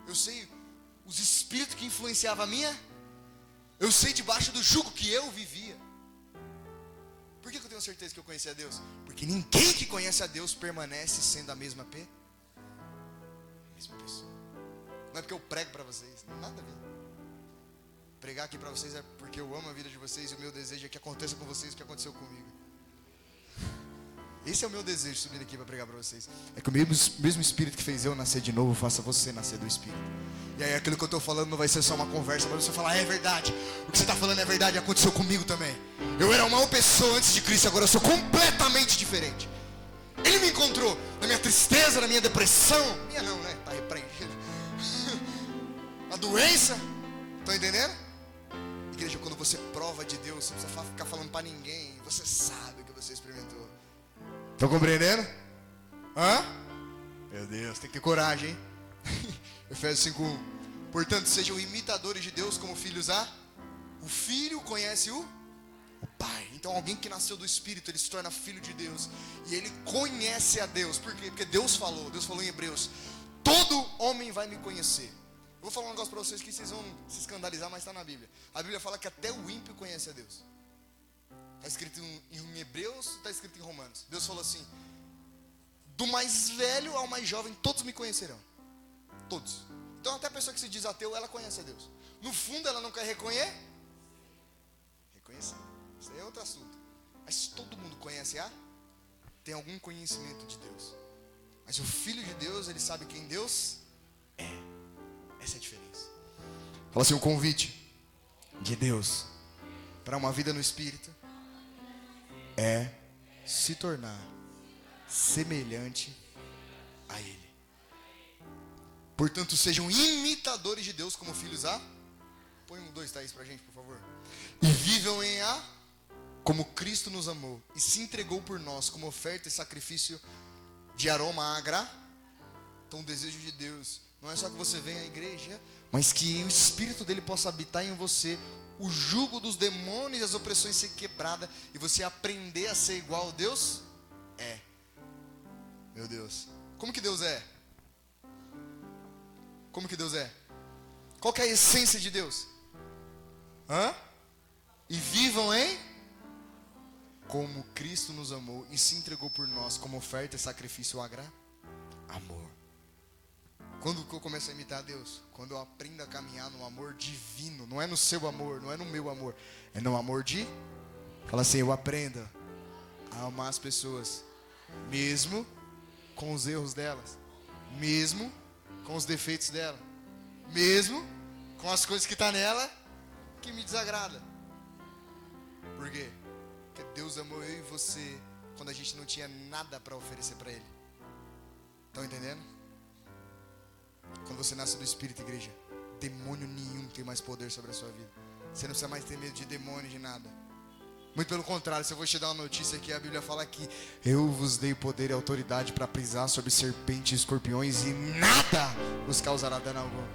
A: Eu sei os espíritos que influenciavam a minha. Eu sei debaixo do jugo que eu vivia. Por que eu tenho certeza que eu conheci a Deus? Porque ninguém que conhece a Deus permanece sendo a mesma pessoa. Não é porque eu prego para vocês, não tem nada a ver. Pregar aqui para vocês é porque eu amo a vida de vocês e o meu desejo é que aconteça com vocês o que aconteceu comigo. Esse é o meu desejo, subindo aqui para pregar para vocês. É que o mesmo Espírito que fez eu nascer de novo faça você nascer do Espírito. E aí aquilo que eu estou falando não vai ser só uma conversa, mas você falar, é verdade. O que você está falando é verdade, aconteceu comigo também. Eu era uma pessoa antes de Cristo, agora eu sou completamente diferente. Ele me encontrou na minha tristeza, na minha depressão. Minha não, né? Está repreendido. A doença. Estão entendendo? Igreja, quando você prova de Deus, você não precisa ficar falando para ninguém. Você sabe o que você experimentou. Estão compreendendo? Hã? Meu Deus, tem que ter coragem, hein? Efésios 5:1. Portanto, sejam imitadores de Deus como filhos a... O filho conhece o Pai. Então alguém que nasceu do Espírito, ele se torna filho de Deus. E ele conhece a Deus. Por quê? Porque Deus falou em Hebreus: todo homem vai me conhecer. Eu vou falar um negócio para vocês que vocês vão se escandalizar, mas está na Bíblia. A Bíblia fala que até o ímpio conhece a Deus. Está escrito em Hebreus, está escrito em Romanos. Deus falou assim: do mais velho ao mais jovem, todos me conhecerão. Todos. Então até a pessoa que se diz ateu, ela conhece a Deus. No fundo ela não quer reconhecer. Isso aí é outro assunto. Mas todo mundo conhece tem algum conhecimento de Deus. Mas o Filho de Deus, ele sabe quem Deus é. Essa é a diferença. Fala assim, o convite de Deus para uma vida no Espírito é se tornar semelhante a Ele. Portanto, sejam imitadores de Deus como filhos Põe 2, Thaís, pra gente, por favor. E vivam em como Cristo nos amou e se entregou por nós como oferta e sacrifício de aroma Então o desejo de Deus não é só que você venha à igreja, mas que o Espírito dele possa habitar em você, o jugo dos demônios e as opressões ser quebrada e você aprender a ser igual a Deus é. Meu Deus, como que Deus é? Como que Deus é? Qual que é a essência de Deus? E vivam em como Cristo nos amou e se entregou por nós como oferta e sacrifício amor. Quando eu começo a imitar Deus? Quando eu aprendo a caminhar no amor divino. Não é no seu amor, não é no meu amor, é no amor de... Fala assim, eu aprendo a amar as pessoas, mesmo com os erros delas, mesmo com os defeitos dela, mesmo com as coisas que tá nela que me desagrada. Por quê? Porque Deus amou eu e você quando a gente não tinha nada para oferecer para Ele. Estão entendendo? Quando você nasce do Espírito, igreja, demônio nenhum tem mais poder sobre a sua vida. Você não precisa mais ter medo de demônio, de nada. Muito pelo contrário, se eu vou te dar uma notícia aqui, a Bíblia fala que eu vos dei poder e autoridade para pisar sobre serpentes e escorpiões e nada vos causará dano algum.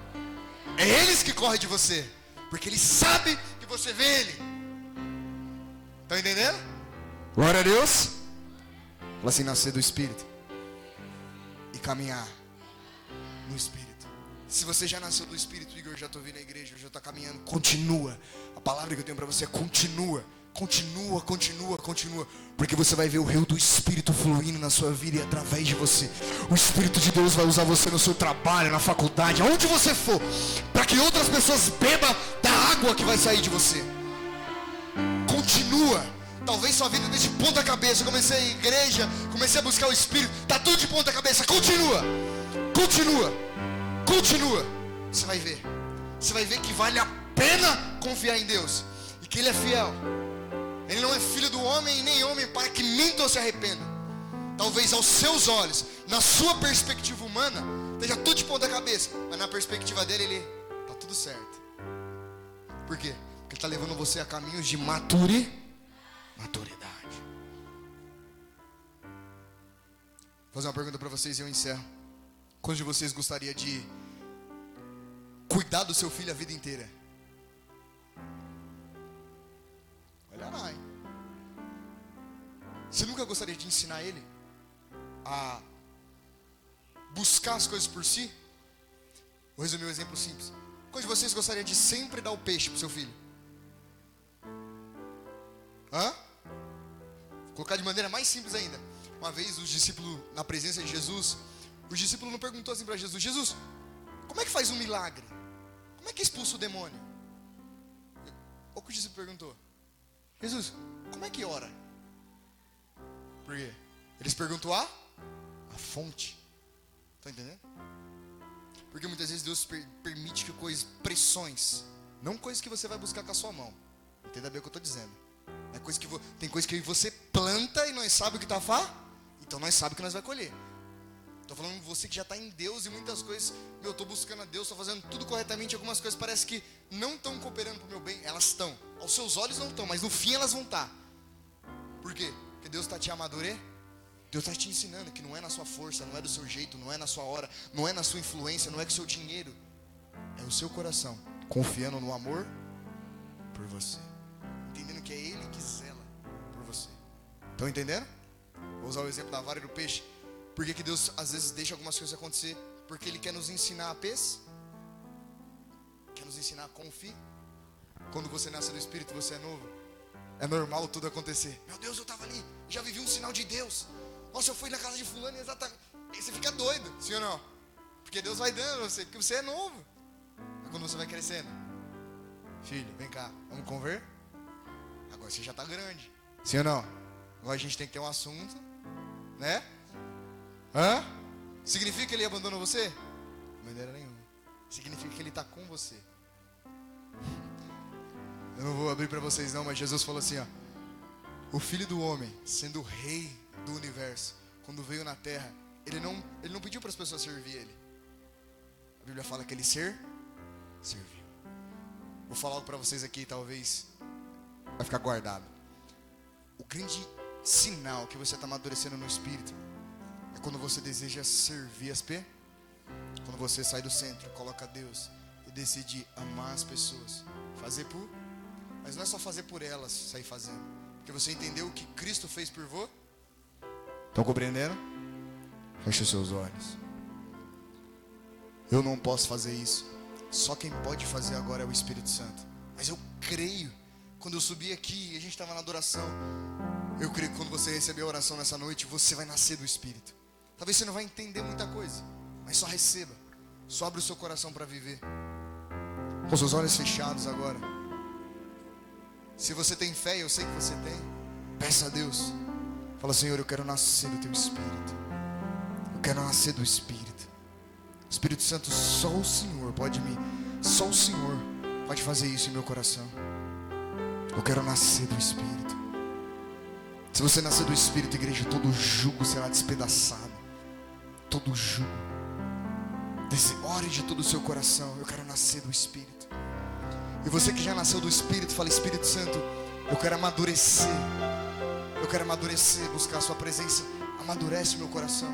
A: É eles que correm de você, porque Ele sabe que você vê Ele. Estão entendendo? Glória a Deus. Fala assim, nascer do Espírito e caminhar no Espírito. Se você já nasceu do Espírito, Igor, já estou vindo à igreja, já está caminhando, continua. A palavra que eu tenho para você é continua. Continua, continua, continua. Porque você vai ver o rio do Espírito fluindo na sua vida e através de você. O Espírito de Deus vai usar você no seu trabalho, na faculdade, aonde você for, para que outras pessoas bebam da água que vai sair de você. Continua. Talvez sua vida esteja de ponta cabeça. Comecei a igreja, comecei a buscar o Espírito, está tudo de ponta cabeça. Continua. Continua. Continua. Você vai ver. Você vai ver que vale a pena confiar em Deus. E que Ele é fiel. Ele não é filho do homem, nem homem para que minta ou se arrependa. Talvez aos seus olhos, na sua perspectiva humana, esteja tudo de ponta cabeça. Mas na perspectiva dele, ele está tudo certo. Por quê? Porque ele está levando você a caminhos de maturidade. Vou fazer uma pergunta para vocês e eu encerro. Quantos de vocês gostaria de cuidar do seu filho a vida inteira? Olha lá, hein? Você nunca gostaria de ensinar ele a buscar as coisas por si? Vou resumir um exemplo simples. Quantos de vocês gostariam de sempre dar o peixe pro seu filho? Vou colocar de maneira mais simples ainda. Uma vez os discípulos, na presença de Jesus, os discípulos não perguntou assim para Jesus: Jesus, como é que faz um milagre? Como é que expulsa o demônio? O que o discípulo perguntou? Jesus, como é que ora? Por quê? Eles perguntam a fonte. Estão entendendo? Porque muitas vezes Deus permite que pressões, não coisas que você vai buscar com a sua mão. Entenda bem o que eu estou dizendo. É coisa que tem coisa que você planta e nós sabemos o que está então nós sabemos que nós vai colher. Estou falando você que já está em Deus e muitas coisas, eu estou buscando a Deus, estou fazendo tudo corretamente, algumas coisas parece que não estão cooperando para o meu bem, elas estão. Aos seus olhos não estão, mas no fim elas vão estar. Por quê? Porque Deus está te amadurecendo. Deus está te ensinando que não é na sua força, não é do seu jeito, não é na sua hora, não é na sua influência, não é com o seu dinheiro. É o seu coração, confiando no amor por você. Entendendo que é Ele que zela por você. Estão entendendo? Vou usar o exemplo da vara e do peixe. Por que Deus às vezes deixa algumas coisas acontecer? Porque Ele quer nos ensinar a quer nos ensinar a confiar. Quando você nasce do Espírito, você é novo. É normal tudo acontecer. Meu Deus, eu estava ali, já vivi um sinal de Deus. Nossa, eu fui na casa de fulano e exatamente. E você fica doido, sim ou não? Porque Deus vai dando a você, porque você é novo. Mas quando você vai crescendo, filho, vem cá, vamos conver? Agora você já está grande. Sim ou não? Agora a gente tem que ter um assunto, né? Hã? Significa que ele abandonou você? De maneira nenhuma. Significa que ele está com você. Eu não vou abrir para vocês não, mas Jesus falou assim, ó. O Filho do Homem, sendo o rei do universo, quando veio na terra, ele não pediu para as pessoas servir ele. A Bíblia fala que ele serviu. Vou falar algo para vocês aqui, talvez vai ficar guardado. O grande sinal que você está amadurecendo no Espírito é quando você deseja servir as pessoas. Quando você sai do centro, coloca Deus e decide amar as pessoas, fazer por, mas não é só fazer por elas, sair fazendo, porque você entendeu o que Cristo fez por você. Estão compreendendo? Feche os seus olhos. Eu não posso fazer isso. Só quem pode fazer agora é o Espírito Santo. Mas eu creio. Quando eu subi aqui, a gente estava na adoração. Eu creio que quando você receber a oração nessa noite, você vai nascer do Espírito. Talvez você não vai entender muita coisa, mas só receba. Só abre o seu coração para viver. Com seus olhos fechados agora. Se você tem fé, eu sei que você tem, peça a Deus. Fala, Senhor, eu quero nascer do Teu Espírito. Eu quero nascer do Espírito. Espírito Santo, só o Senhor pode fazer isso em meu coração. Eu quero nascer do Espírito. Se você nascer do Espírito, igreja, todo jugo será despedaçado. Todo jugo. Ore de todo o seu coração. Eu quero nascer do Espírito. E você que já nasceu do Espírito, fala, Espírito Santo, eu quero amadurecer. Eu quero amadurecer, buscar a sua presença. Amadurece o meu coração.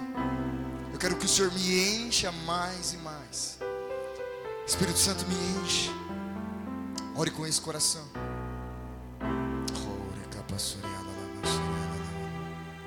A: Eu quero que o Senhor me encha mais e mais. Espírito Santo, me enche. Ore com esse coração.